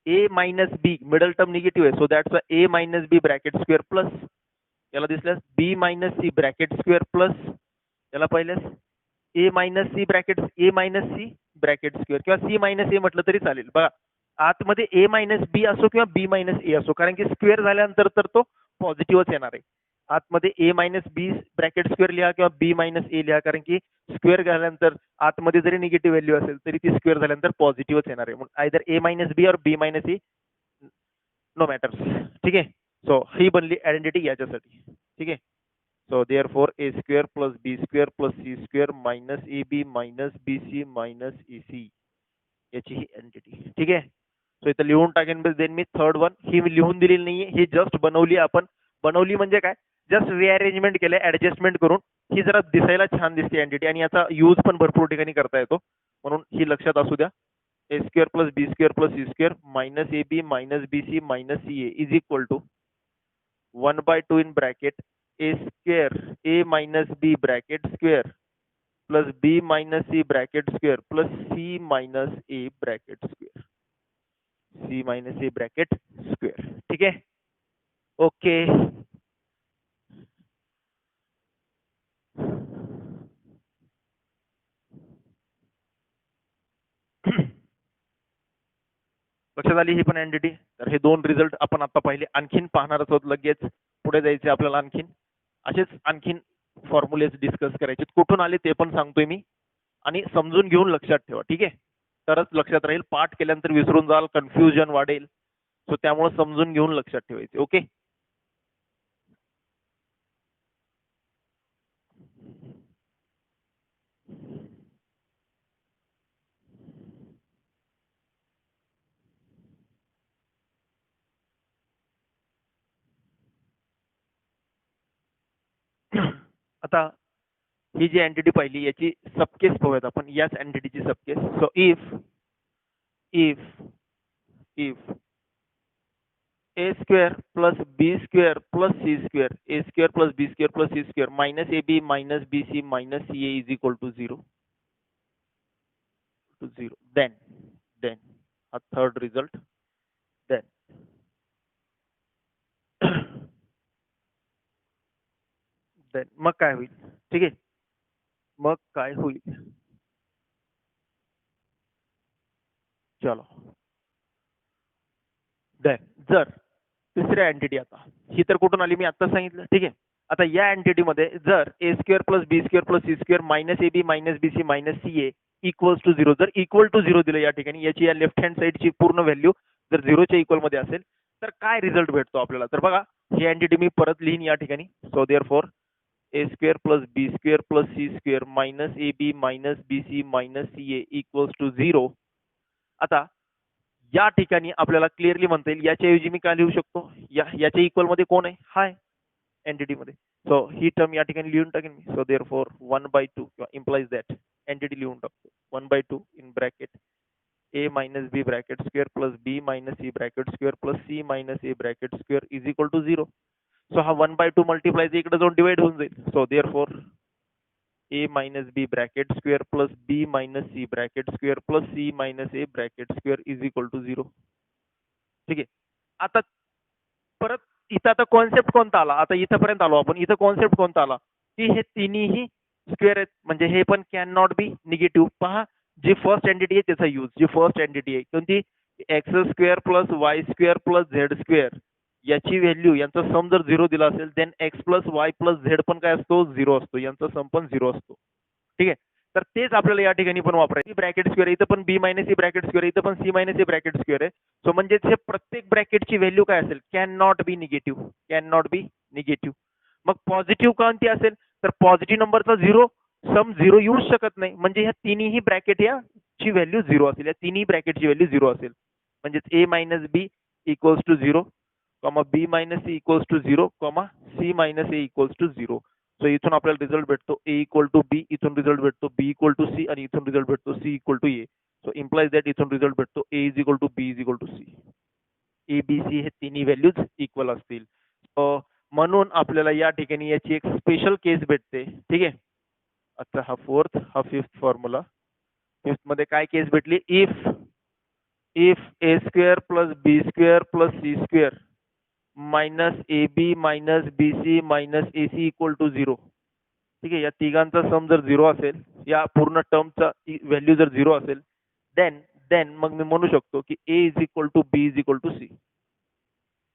A minus B, middle term negative आहे, so that's A minus B bracket square plus, याला दिसल्यास B minus C bracket square plus, याला पाहिल्यास A minus C bracket square, किंवा सी मायनस ए म्हटलं तरी चालेल. बघा आतमध्ये ए मायनस बी असो किंवा बी मायनस ए असो, कारण की स्क्वेअर झाल्यानंतर तर तो पॉझिटिव्हच येणार आहे. आतमध्ये ए मायनस बी ब्रॅकेट स्क्वेअर लिहा किंवा बी मायनस ए लिहा, कारण की स्क्वेअर झाल्यानंतर आतमध्ये जरी निगेटिव्ह व्हॅल्यू असेल तरी ती स्क्वेअर झाल्यानंतर पॉझिटिव्हच येणार आहे. आयदर ए मायनस बी और b minus a, no matters, ठीक आहे. सो ही बनली आयडेंटिटी याच्यासाठी, ठीक आहे. So therefore a square plus B square plus C square minus A B minus B C minus A c, याची ही आयडेंटिटी, ठीक आहे. सो इथं लिहून टाकेन. देन मी थर्ड वन, ही मी लिहून दिलेली नाहीये, ही जस्ट बनवली आपण. बनवली म्हणजे काय, जस्ट रिअरेंजमेंट केलं, ऍडजस्टमेंट करून. ही जरा दिसायला छान दिसते एंटिटी, आणि याचा यूज पण भरपूर ठिकाणी करता येतो, म्हणून ही लक्षात असू द्या. A square plus B square plus C square minus A B minus B C minus C A is equal to 1/2 in bracket A square A minus B bracket square plus B minus C bracket square plus C minus A bracket square, C minus A bracket square, ठीक आहे. Okay. लक्षात आली ही पण entity. तर हे दोन result आपण आता पाहिले, आणखीन पाहणारच आहोत. लगेच पुढे जायचे आपल्याला, आणखीन असेच आणखीन फॉर्म्युलेज डिस्कस करायचे. कुठून आले ते पण सांगतोय मी, आणि समजून घेऊन लक्षात ठेवा, ठीक आहे. तरच लक्षात राहील. पाठ केल्यानंतर विसरून जाल, कन्फ्युजन वाढेल. सो त्यामुळे समजून घेऊन लक्षात ठेवायचे. ओके. आता ही जी एंटिटी पाहिली याची सबकेस पाहूयात आपण, याच एंटिटीची subcase. So if A square plus B square plus C square, A square plus B square plus C square minus A B minus B C minus C A is equal to 0. to 0. Then a third result. Then then मग काय होईल? ठीक आहे. मग काय होईल? चलो. Then जर तिसऱ्या एंटिटी आता ही तर कुठून आली मी आता सांगितलं. ठीक आहे. आता या एंटिटी मध्ये जर A square plus B square plus C square minus A B minus B C minus C A equals to 0 जर इक्वल टू 0 दिलं या ठिकाणी याची या लेफ्ट हँड साईडची पूर्ण व्हॅल्यू जर 0च्या इक्वल मध्ये असेल तर काय रिझल्ट भेटतो आपल्याला? तर बघा ही एंटिटी मी परत लिहीन या ठिकाणी. So therefore a square plus B square plus C square minus A B minus B C minus C A equals to 0. आता या ठिकाणी आपल्याला क्लिअरली म्हणता येईल याच्याऐवजी मी काय लिहू शकतो? याच्या इक्वल मध्ये कोण आहे? हाय एंटिटी मध्ये. सो ही टर्म या ठिकाणी लिहून टाकेन मी. सो देअरफॉर 1/2 किंवा इम्प्लाइज दॅट एंटिटी लिहून टाकतो 1/2 in bracket a minus b bracket square plus b minus c bracket square plus c minus a bracket square is equal to 0. So हा 1/2 multiplies इकडे जाऊन डिवाइड होऊन जाईल. So therefore a minus b bracket square plus b minus c bracket square plus c minus a bracket square is equal to 0. ठीक आहे. आता परत इथं आता कॉन्सेप्ट कोणता आला? आता इथपर्यंत आलो आपण. इथं कॉन्सेप्ट कोणता आला की हे तिन्ही स्क्वेअर आहेत म्हणजे हे पण कॅन नॉट बी निगेटिव्ह. पहा जी फर्स्ट एंटिटी आहे त्याचा यूज. जी फर्स्ट एंटिटी आहे कोणती? X square plus Y square plus Z square याची व्हॅल्यू यांचा सम जर 0 दिला असेल then x plus Y plus z पण काय असतो? 0 असतो. यांचा सम पण 0 असतो. ठीक आहे. तर तेच आपल्याला या ठिकाणी पण वापरायचं. ब्रॅकेट स्क्वेअर इथं पण B minus C bracket square इथं पण C minus C bracket square आहे. सो म्हणजे हे प्रत्येक ब्रॅकेटची व्हॅल्यू काय असेल? Can not be negative. Can not be negative. मग पॉझिटिव्ह कोणती असेल? तर पॉझिटिव्ह नंबरचा 0 सम 0 येऊ शकत नाही. म्हणजे ह्या तिन्ही ब्रॅकेट ची व्हॅल्यू 0 असेल. या तिन्ही ब्रॅकेटची व्हॅल्यू 0 असेल. म्हणजेच A minus B equals to 0 comma B minus C equals to 0 comma C minus A equals to 0. So इथून आपल्याला रिझल्ट भेटतो ए इक्वल टू बी, इथून रिझल्ट भेटतो बी इक्वल टू सी आणि इथून रिझल्ट भेटतो C equal to A. So implies that इथून result भेटतो A is equal to B is equal to C. A B C हे तिन्ही व्हॅल्यूज इक्वल असतील. म्हणून आपल्याला या ठिकाणी याची एक स्पेशल केस भेटते. ठीक आहे. आता हा फोर्थ हा फिफ्थ फॉर्म्युला. फिफ्थ मध्ये काय केस भेटली? If A square plus B square plus C square minus A B minus B C minus A C equal to 0. ठीक आहे. या तिघांचा सम जर 0 असेल या पूर्ण टर्मचा व्हॅल्यू जर 0 असेल देन मग मी म्हणू शकतो की A is equal to B is equal to C.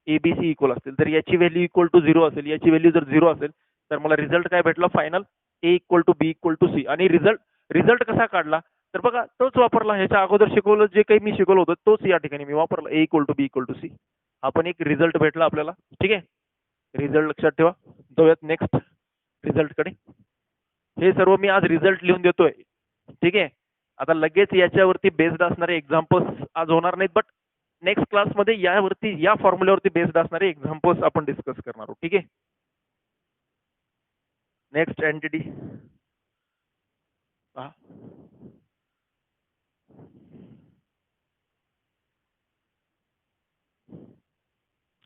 A B C equal असतील तर याची व्हॅल्यू इक्वल टू 0 असेल. याची व्हॅल्यू जर 0 असेल तर मला रिझल्ट काय भेटला final? A equal to B equal to C. आणि रिझल्ट कसा काढला? तर बघा तोच वापरला. ह्याच्या अगोदर शिकवलं जे काही मी शिकवलं होतं तोच या ठिकाणी मी वापरला. A equal to B equal to C. हा पण एक रिझल्ट भेटला आपल्याला. ठीक आहे. रिझल्ट लक्षात ठेवा. जाऊयात नेक्स्ट रिझल्ट कडे. हे सर्व मी आज रिझल्ट लिहून देतोय. ठीक आहे. आता लगेच याच्यावरती बेस्ड असणारे एक्झाम्पल्स आज होणार नाहीत बट नेक्स्ट क्लासमध्ये यावरती या फॉर्म्युल्यावरती बेस्ड असणारे एक्झाम्पल्स आपण डिस्कस करणार आहोत. ठीक आहे. नेक्स्ट एंटिटी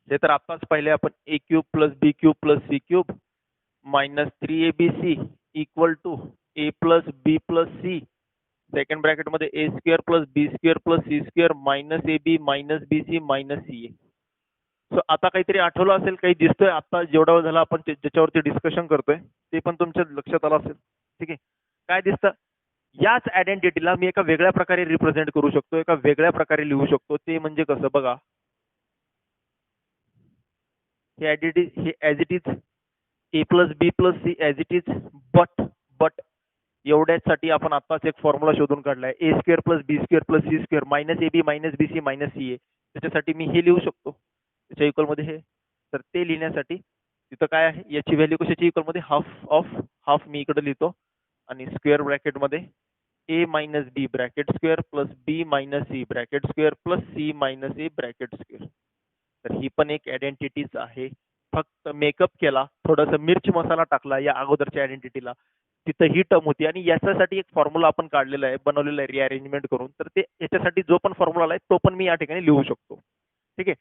हे तर आताच पाहिले आपण. A cube plus B cube plus C cube minus 3abc equal to A plus B plus C second bracket मध्ये A square plus B square plus C square minus A B minus B C minus C A. So आता काहीतरी आठवलं असेल, काही दिसतोय आता जेवढा वेळ झाला आपण ज्याच्यावरती डिस्कशन करतोय ते पण तुमच्या लक्षात आलं असेल. ठीक आहे. काय दिसतं? याच आयडेंटिटीला मी एका वेगळ्या प्रकारे रिप्रेझेंट करू शकतो, एका वेगळ्या प्रकारे लिहू शकतो. ते म्हणजे कसं बघा. हे आयडेंटिटी हे as it is A plus B plus C as it is but एवढ्यासाठी आपण आताच एक फॉर्म्युला शोधून काढलाय. A square plus B square plus C square minus A B minus B C minus C A. त्याच्यासाठी मी हे लिहू शकतो त्याच्या इक्वल मध्ये हे. तर ते लिहिण्यासाठी तिथं काय आहे? याची व्हॅल्यू कशाची इक्वल मध्ये? हाफ ऑफ हाफ मी इकडे लिहितो आणि स्क्वेअर ब्रॅकेट मध्ये A minus B bracket square plus B minus C bracket square plus C minus A bracket square. तर ही पण एक आयडेंटिटीज आहे. फक्त मेकअप केला, थोडासा मिर्च मसाला टाकला या अगोदरच्या आयडेंटिटीला, तिथं ही टर्म होती आणि याच्यासाठी एक फॉर्म्युला आपण काढलेला आहे, बनवलेला आहे रिअरेंजमेंट करून. तर ते याच्यासाठी जो पण फॉर्म्युला आहे तो पण मी या ठिकाणी लिहू शकतो. ठीक आहे.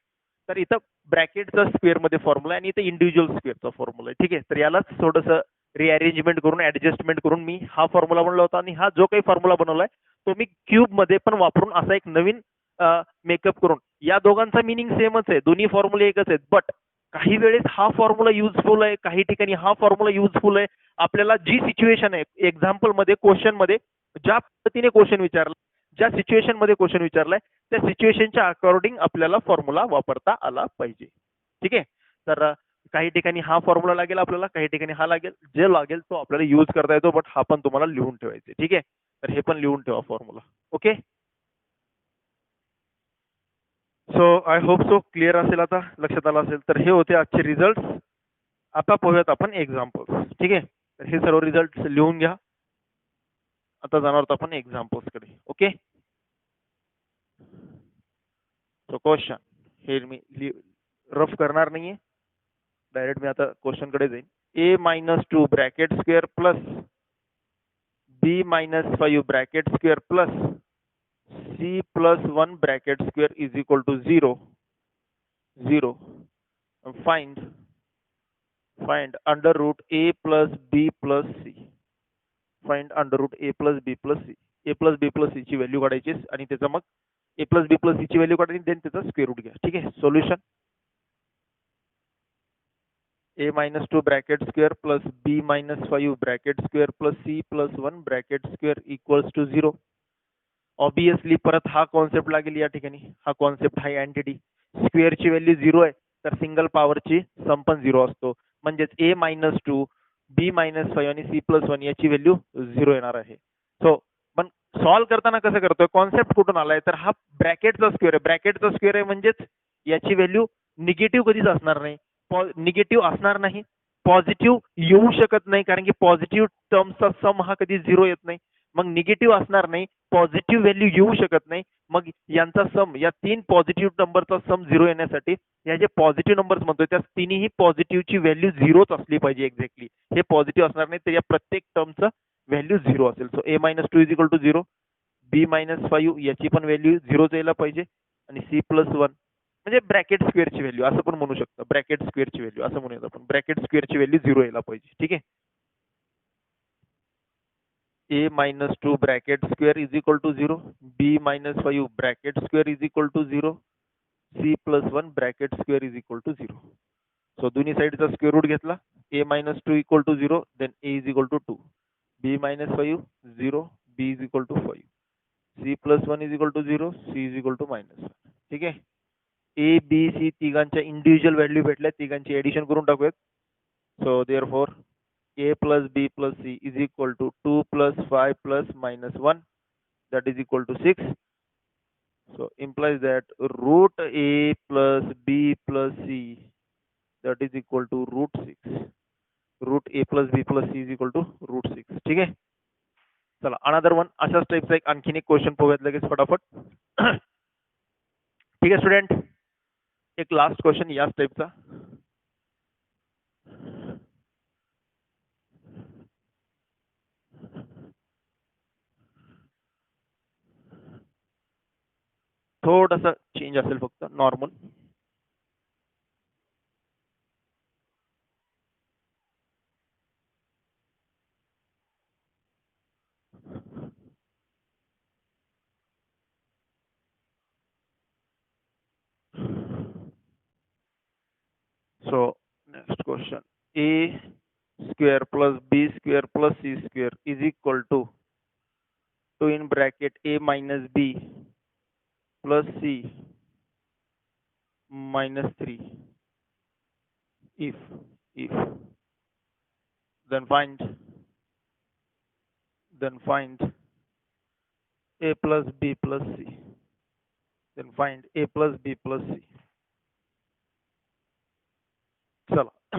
तर इथं ब्रॅकेटचा स्क्वेअर मध्ये फॉर्म्युला आहे आणि इथं इंडिव्हिज्युअल स्क्वेअरचा फॉर्म्युला आहे. ठीक आहे. तर यालाच थोडंसं रिअरेंजमेंट करून ऍडजस्टमेंट करून मी हा फॉर्म्युला बनवला होता आणि हा जो काही फॉर्म्युला बनवलाय तो मी क्यूब मध्ये पण वापरून असा एक नवीन मेकअप करून, या दोघांचा मिनिंग सेमच आहे, दोन्ही फॉर्म्युले एकच आहेत, बट काही वेळेस हा फॉर्म्युला युजफुल आहे, काही ठिकाणी हा फॉर्म्युला युजफुल आहे. आपल्याला जी सिच्युएशन आहे एक्झाम्पल मध्ये, क्वेश्चन मध्ये ज्या पद्धतीने क्वेश्चन विचारला, ज्या सिच्युएशन मध्ये क्वेश्चन विचारलाय त्या सिच्युएशनच्या अकॉर्डिंग आपल्याला फॉर्म्युला वापरता आला पाहिजे. ठीक आहे. तर काही ठिकाणी हा फॉर्म्युला लागेल आपल्याला, काही ठिकाणी हा लागेल, जे लागेल तो आपल्याला यूज करता येतो, बट हा पण तुम्हाला लिहून ठेवायचा. ठीक आहे. तर हे पण लिहून ठेवा formula. Okay. So I hope so clear असेल, आता लक्षात आलं असेल. तर हे होते आजचे रिझल्ट. आता पाहूयात आपण एक्झाम्पल्स. ठीक आहे. तर हे सर्व रिझल्ट लिहून घ्या. आता जाणार आहोत आपण एक्झाम्पल्स कडे. ओके. सो क्वेश्चन हे मी रफ करणार नाहीये, डायरेक्ट मी आता क्वेश्चन कडे जाईन. a-2 bracket square plus b-5 bracket square plus c+1 bracket square is equal to 0. Find under root a plus b plus c. Find under root a plus b plus c. a plus b plus c ची value काढायची आणि त्याचा मग a plus b plus c ची value काढायची, then त्याचा square root घ्या. ठीक आहे. Solution a-2 bracket square plus b-5 bracket square plus c+1 bracket square equals to 0. Obviously परत हा कॉन्सेप्ट लागेल या ठिकाणी. हा कॉन्सेप्ट आहे अँटिटी. स्क्वेअरची व्हॅल्यू 0 आहे तर सिंगल पॉवरची सम पण 0 असतो. म्हणजेच a-2 b-5 आणि c+1 याची व्हॅल्यू 0 येणार आहे. सो पण सॉल्व्ह करताना कसं करतोय, कॉन्सेप्ट कुठून आलाय, तर हा ब्रॅकेटचा स्क्वेअर आहे. ब्रॅकेटचा स्क्वेअर आहे म्हणजेच याची व्हॅल्यू निगेटिव्ह कधीच असणार नाही. निगेटिव्ह असणार नाही, पॉझिटिव्ह येऊ शकत नाही, कारण की पॉझिटिव्ह टर्मचा सम हा कधी 0 येत नाही. मग निगेटिव्ह असणार नाही, पॉझिटिव्ह व्हॅल्यू येऊ शकत नाही. मग यांचा सम, या तीन पॉझिटिव्ह नंबरचा सम 0 येण्यासाठी या जे पॉझिटिव्ह नंबर्स म्हणतोय त्या तिन्ही पॉझिटिव्हची व्हॅल्यू 0च असली पाहिजे एक्झॅक्टली. हे पॉझिटिव्ह असणार नाही, तर या प्रत्येक टर्मचं व्हॅल्यू 0 असेल. So a-2 is equal to 0, b-5 याची पण व्हॅल्यू 0 यायला पाहिजे आणि c+1 म्हणजे ब्रॅकेट स्क्वेअरची व्हॅल्यू असं पण म्हणू शकतो. ब्रॅकेट स्क्वेअरची व्हॅल्यू असं म्हणूयात आपण. ब्रॅकेट स्क्वेअरची व्हॅल्यू 0 यायला पाहिजे. ठीक आहे. a-2 bracket square is equal to 0, b-5 bracket square is equal to 0, c+1 bracket square is equal to 0. So दोन्ही साईडचा स्क्वेअर रूट घेतला. a-2 equal to 0, then a is equal to 2, b-5 0, b is equal to 5, c+1 is equal to 0, c is equal to -1. ठीक आहे. A B C तिघांच्या individual value भेटल्या, तिघांची addition करून टाकूयात. So therefore a plus b plus c is equal to 2 plus 5 plus -1, that is equal to 6. So implies that root a plus b plus c, that is equal to root 6. Root a plus b plus c is equal to root 6. ठीक आहे. चला another one अशाच टाईपचा एक आणखीन एक question पाहूयात लगेच फटाफट. ठीक आहे स्टुडंट. एक लास्ट क्वेश्चन याच टाईपचा. थोडासा चेंज असेल फक्त, normal. So next question, a square plus b square plus c square is equal to 2 in bracket a minus b plus c minus 3. If then find a plus b plus c. Then find a plus b plus c. चला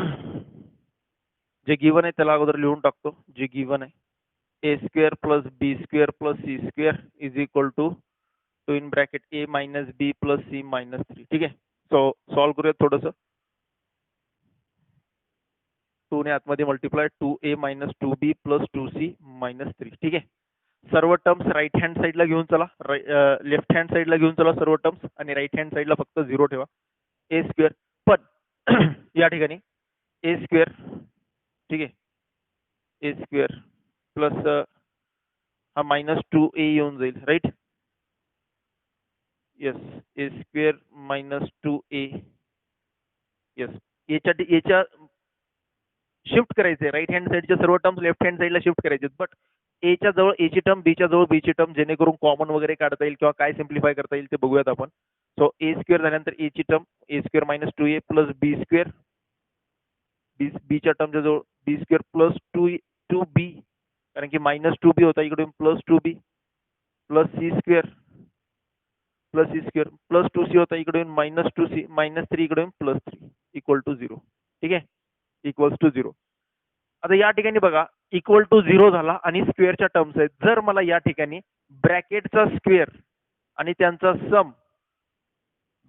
जे given आहे त्याला अगोदर लिहून टाकतो. जे given आहे a square plus b square plus c square is equal to 2 in bracket a minus b plus c minus 3. ठीक आहे. सो सॉल्व करूया थोडस. 2 ने आतमध्ये multiply 2a minus 2b plus 2c minus 3. ठीक आहे. सर्व टर्म्स राईट हँड साईडला घेऊन चला, लेफ्ट हँड साईडला घेऊन चला सर्व टर्म्स, आणि राईट हँड साईडला फक्त 0 ठेवा. ए स्क्वेअर पण या ठिकाणी ए स्क्वेअर, ठीक आहे, ए स्क्वेअर प्लस हा -2a येऊन जाईल, राईट. येस, ए स्क्वेअर -2a. येस, याच्या शिफ्ट करायचे, राईट हँड साईडच्या सर्व टर्म्स लेफ्ट हँड साईडला शिफ्ट करायचे, बट एच्या जवळ एची टर्म, बीच्या जवळ बीची टर्म, जेणेकरून कॉमन वगैरे काढता येईल किंवा काय सिम्प्लिफाय करता येईल ते बघूयात आपण. सो ए स्क्वेअर झाल्यानंतर एची टर्म ए स्क्वेअर -2a प्लस बी स्क्वेअर, बीच्या टर्मच्या जवळ बी स्क्वेअर प्लस 2b, कारण की -2b होता, इकडून plus 2b plus C square plus C square plus 2c होता, इकडून -2c -3 इकडून +3 इक्वल टू 0. ठीक आहे, इक्वल्स टू 0. आता या ठिकाणी बघा, इक्वल टू 0 झाला आणि स्क्वेअरच्या टर्म्स आहेत. जर मला या ठिकाणी ब्रॅकेटचा स्क्वेअर आणि त्यांचा सम,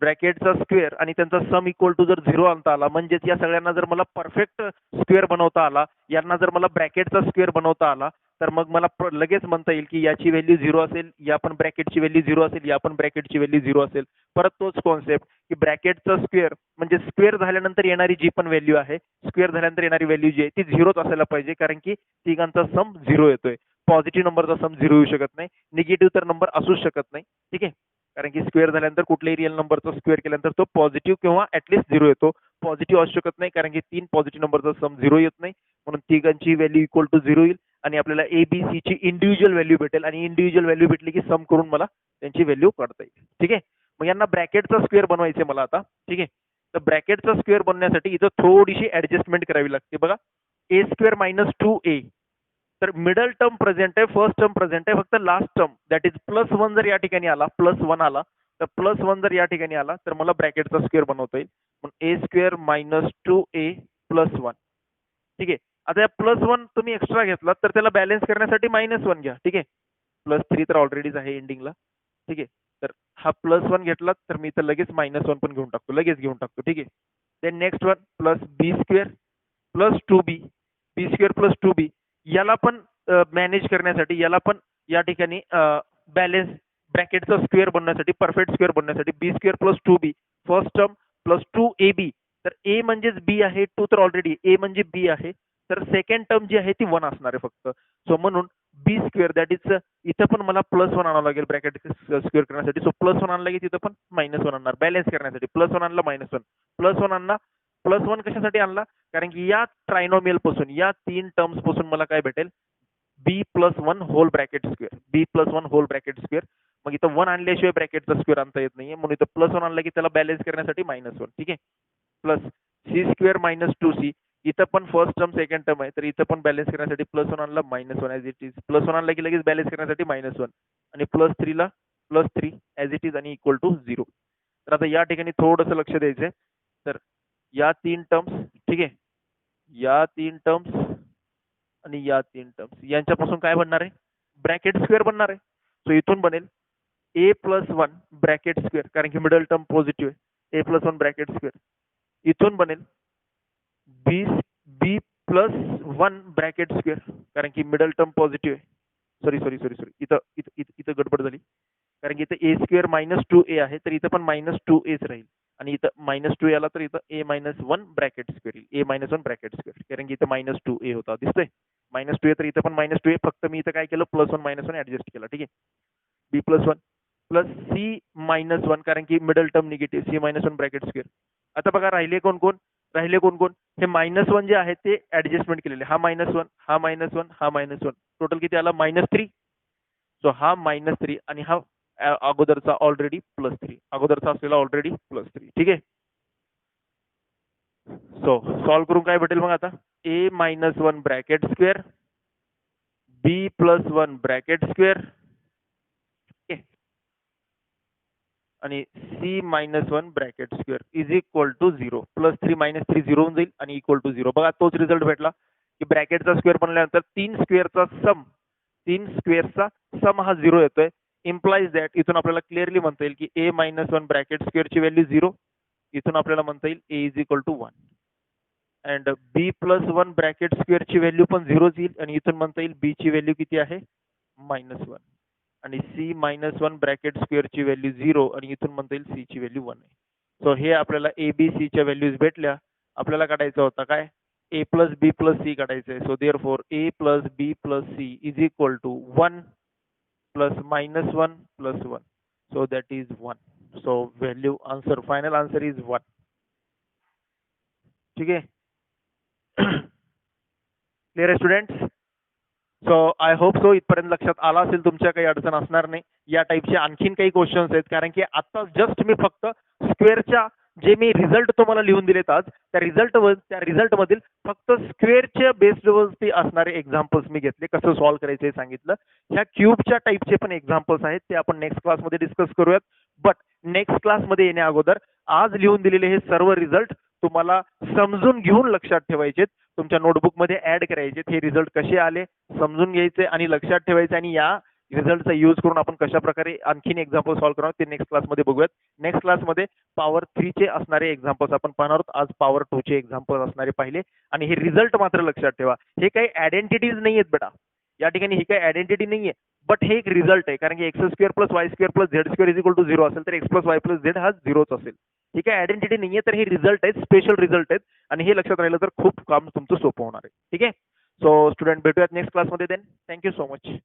ब्रॅकेटचा स्क्वेअर आणि त्यांचा सम इक्वल टू जर 0 आणता आला, म्हणजेच या सगळ्यांना जर मला परफेक्ट स्क्वेअर बनवता आला, यांना जर मला ब्रॅकेटचा स्क्वेअर बनवता आला, तर मग मला लगेच म्हणता येईल की याची व्हॅल्यू 0 असेल, या पण ब्रॅकेटची व्हॅल्यू 0 असेल, या पण ब्रॅकेटची व्हॅल्यू 0 असेल. परत तोच कॉन्सेप्ट की ब्रॅकेटचा स्क्वेअर म्हणजे स्क्वेअर झाल्यानंतर येणारी जी पण व्हॅल्यू आहे, स्क्वेअर झाल्यानंतर येणारी व्हॅल्यू जी आहे ती 0च असायला पाहिजे, कारण की तिघांचा सम 0 येतोय. पॉझिटिव्ह नंबरचा सम 0 येऊ शकत नाही, निगेटिव्ह तर नंबर असूच शकत नाही. ठीक आहे, कारण की स्क्वेअर झाल्यानंतर कुठल्याही रिअल नंबरचा स्क्वेअर केल्यानंतर तो पॉझिटिव्ह किंवा ऍटलीस्ट 0 येतो. पॉझिटिव्ह असू शकत नाही, कारण की 3 पॉझिटिव्ह नंबरचा सम 0 येत नाही, म्हणून तिघांची व्हॅल्यू इक्वल टू 0 येईल आणि आपल्याला ए बी सी ची इंडिव्हिज्युअल व्हॅल्यू भेटेल आणि इंडिव्हिज्युअल व्हॅल्यू भेटली की सम करून मला त्यांची व्हॅल्यू काढता येईल. ठीक आहे, मग यांना ब्रॅकेटचा स्क्वेअर बनवायचे मला आता. ठीक आहे, तर ब्रॅकेटचा स्क्वेअर बनवण्यासाठी इथं थोडीशी ऍडजस्टमेंट करावी लागते. बघा, ए स्क्वेअर -2a, तर मिडल टर्म प्रेझेंट आहे, फर्स्ट टर्म प्रेझेंट आहे, फक्त लास्ट टर्म दॅट इज +1 जर या ठिकाणी आला, +1 आला, तर +1 जर या ठिकाणी आला तर मला ब्रॅकेटचा स्क्वेअर बनवता येईल. मग ए स्क्वेअर -2a +1. ठीक आहे, आता या +1 तुम्ही एक्स्ट्रा घेतला तर त्याला बॅलन्स करण्यासाठी -1 घ्या. ठीक आहे, +3 तर ऑलरेडीच आहे एंडिंगला. ठीक आहे, तर हा +1 घेतला तर मी इथं लगेच -1 पण घेऊन टाकतो, लगेच घेऊन टाकतो. ठीक आहे, देन नेक्स्ट वन प्लस बी square plus 2b, B square plus 2b, याला पण मॅनेज करण्यासाठी, याला पण या ठिकाणी बॅलन्स ब्रॅकेटचा स्क्वेअर बनण्यासाठी, परफेक्ट स्क्वेअर बनण्यासाठी B square plus 2b first term plus 2ab, तर ए म्हणजेच बी आहे, 2 तर ऑलरेडी ए म्हणजे बी आहे, तर सेकंड टर्म जी आहे ती 1 असणार आहे फक्त. सो म्हणून बी स्क्वेअर दॅट इज, इथं पण मला +1 आणावं लागेल ब्रॅकेट स्क्वेअर करण्यासाठी. सो +1 आणला की तिथं पण -1 आणणार, बॅलन्स करण्यासाठी +1 आणला -1 +1 आणला. +1 कशासाठी आणला, कारण की या ट्रायनोमियल पासून, या 3 टर्म्स पासून मला काय भेटेल, b+1 whole bracket square, b+1 whole bracket square. मग इथं 1 आणल्याशिवाय ब्रॅकेटचा स्क्वेअर आणता येत नाहीये, म्हणून इथं +1 आणला की त्याला बॅलन्स करण्यासाठी -1. ठीक आहे, प्लस सी स्क्वेअर -2c, इथं पण फर्स्ट टर्म सेकंड टर्म आहे, तर इथं पण बॅलन्स करण्यासाठी +1 आणला, -1 ॲज इट इज, +1 आणला की लगेच बॅलन्स करण्यासाठी -1 आणि +3 ला +3 ॲज इट इज आणि इक्वल टू 0. तर आता या ठिकाणी थोडंसं लक्ष द्यायचंय. तर या 3 टर्म्स, ठीक आहे, या 3 टर्म्स आणि या 3 टर्म्स यांच्यापासून काय बनणार आहे, ब्रॅकेट स्क्वेअर बनणार आहे. सो इथून बनेल a+1 ब्रॅकेट स्क्वेअर, कारण की मिडल टर्म पॉझिटिव्ह आहे, a+1 ब्रॅकेट स्क्वेअर. इथून बनेल b+1 ब्रॅकेट स्क्वेअर, कारण की मिडल टर्म पॉझिटिव्ह आहे. सॉरी इथं इथं इथं गडबड झाली, कारण की इथं ए स्क्वेअर -2a आहे, तर इथं पण -2aच राहील आणि इथं -2 आला तर इथं a-1 ब्रॅकेट स्क्वेअर येईल, a-1 ब्रॅकेट स्क्वेअर, कारण की इथं -2a होता, दिसतंय -2a, तर इथं पण -2a, फक्त मी इथं काय केलं, +1 -1 ऍडजस्ट केला. ठीक आहे, b+1 प्लस c-1, कारण की middle term negative, c-1 bracket square. आता बघा राहिले कोण कोण, हे -1 जे आहे ते ऍडजस्टमेंट केलेले, हा -1, हा -1, हा -1, टोटल किती आला, -3. सो हा -3 आणि हा अगोदरचा ऑलरेडी +3, अगोदरचा असलेला ऑलरेडी +3. ठीक आहे, सो सॉल्व्ह करून काय भेटेल मग आता, a-1 bracket square, b+1 bracket square आणि c-1 bracket square is equal to 0. +3 -3 0 होऊन जाईल आणि इक्वल टू 0. बघा तोच रिझल्ट भेटला की ब्रॅकेटचा स्क्वेअर बनल्यानंतर 3 स्क्वेअरचा सम हा 0 येतोय. इम्प्लाइज दॅट, इथून आपल्याला क्लिअरली म्हणता येईल की a-1 ब्रॅकेट स्क्वेअरची व्हॅल्यू 0, इथून आपल्याला म्हणता येईल a is equal to 1 and b+1 bracket स्क्वेअरची व्हॅल्यू पण 0 येईल आणि इथून म्हणता येईल b ची व्हॅल्यू किती आहे, -1 आणि c-1 ब्रॅकेट स्क्वेअरची व्हॅल्यू 0 आणि इथून म्हणता येईल c ची व्हॅल्यू 1 आहे. सो हे आपल्याला a b c च्या व्हॅल्यूज भेटल्या. आपल्याला काढायचं होता काय, a + b + c काढायचं आहे. So therefore a + b + c is equal to 1 plus minus 1 plus 1. So that is 1. So value answer, final answer is 1. ठीक है. क्लिअर आहे students. So I hope so इथपर्यंत लक्षात आला असेल, तुमच्या काही अडचण असणार नाही. या टाईपचे आणखीन काही क्वेश्चन्स आहेत, कारण की आता जस्ट मी फक्त स्क्वेअरच्या जे मी रिझल्ट तुम्हाला लिहून दिलेत आज, त्या रिझल्ट मधील फक्त स्क्वेअरच्या बेस्डवरती असणारे एक्झाम्पल्स मी घेतले, कसं सॉल्व्ह करायचं हे सांगितलं. ह्या क्यूबच्या टाईपचे पण एक्झाम्पल्स आहेत, ते आपण नेक्स्ट क्लासमध्ये डिस्कस करूयात. बट नेक्स्ट क्लासमध्ये येण्या अगोदर आज लिहून दिलेले हे सर्व रिझल्ट तुम्हाला समजून घेऊन लक्षात ठेवायचे, तुमच्या नोटबुकमध्ये ऍड करायचे. हे रिझल्ट कसे आले समजून घ्यायचे आणि लक्षात ठेवायचे, आणि या रिझल्टचा यूज करून आपण कशा प्रकारे आणखीन एक्झाम्पल सॉल्व्ह करणार ते नेक्स्ट क्लासमध्ये बघूयात. नेक्स्ट क्लासमध्ये पॉवर 3 चे असणारे एक्झाम्पल्स आपण पाहणार आहोत. आज पॉवर 2 चे एक्झाम्पल असणारे पाहिले. आणि हे रिझल्ट मात्र लक्षात ठेवा, हे काही आयडेंटिटीज नाही आहेत बेटा, या ठिकाणी ही काही आयडेंटिटी नाहीये, बट हे एक रिझल्ट आहे. कारण की X square plus Y square plus Z square is equal to 0 असेल तर x plus Y plus Z हा 0च असेल. ही काही आयडेंटिटी नाहीये, तर हे रिझल्ट आहेत, स्पेशल रिझल्ट आहेत, आणि हे लक्षात राहिलं तर खूप काम तुमचं सोपं होणार आहे. ठीक आहे. सो स्टुडंट, भेटूयात नेक्स्ट क्लासमध्ये. Then thank you so much.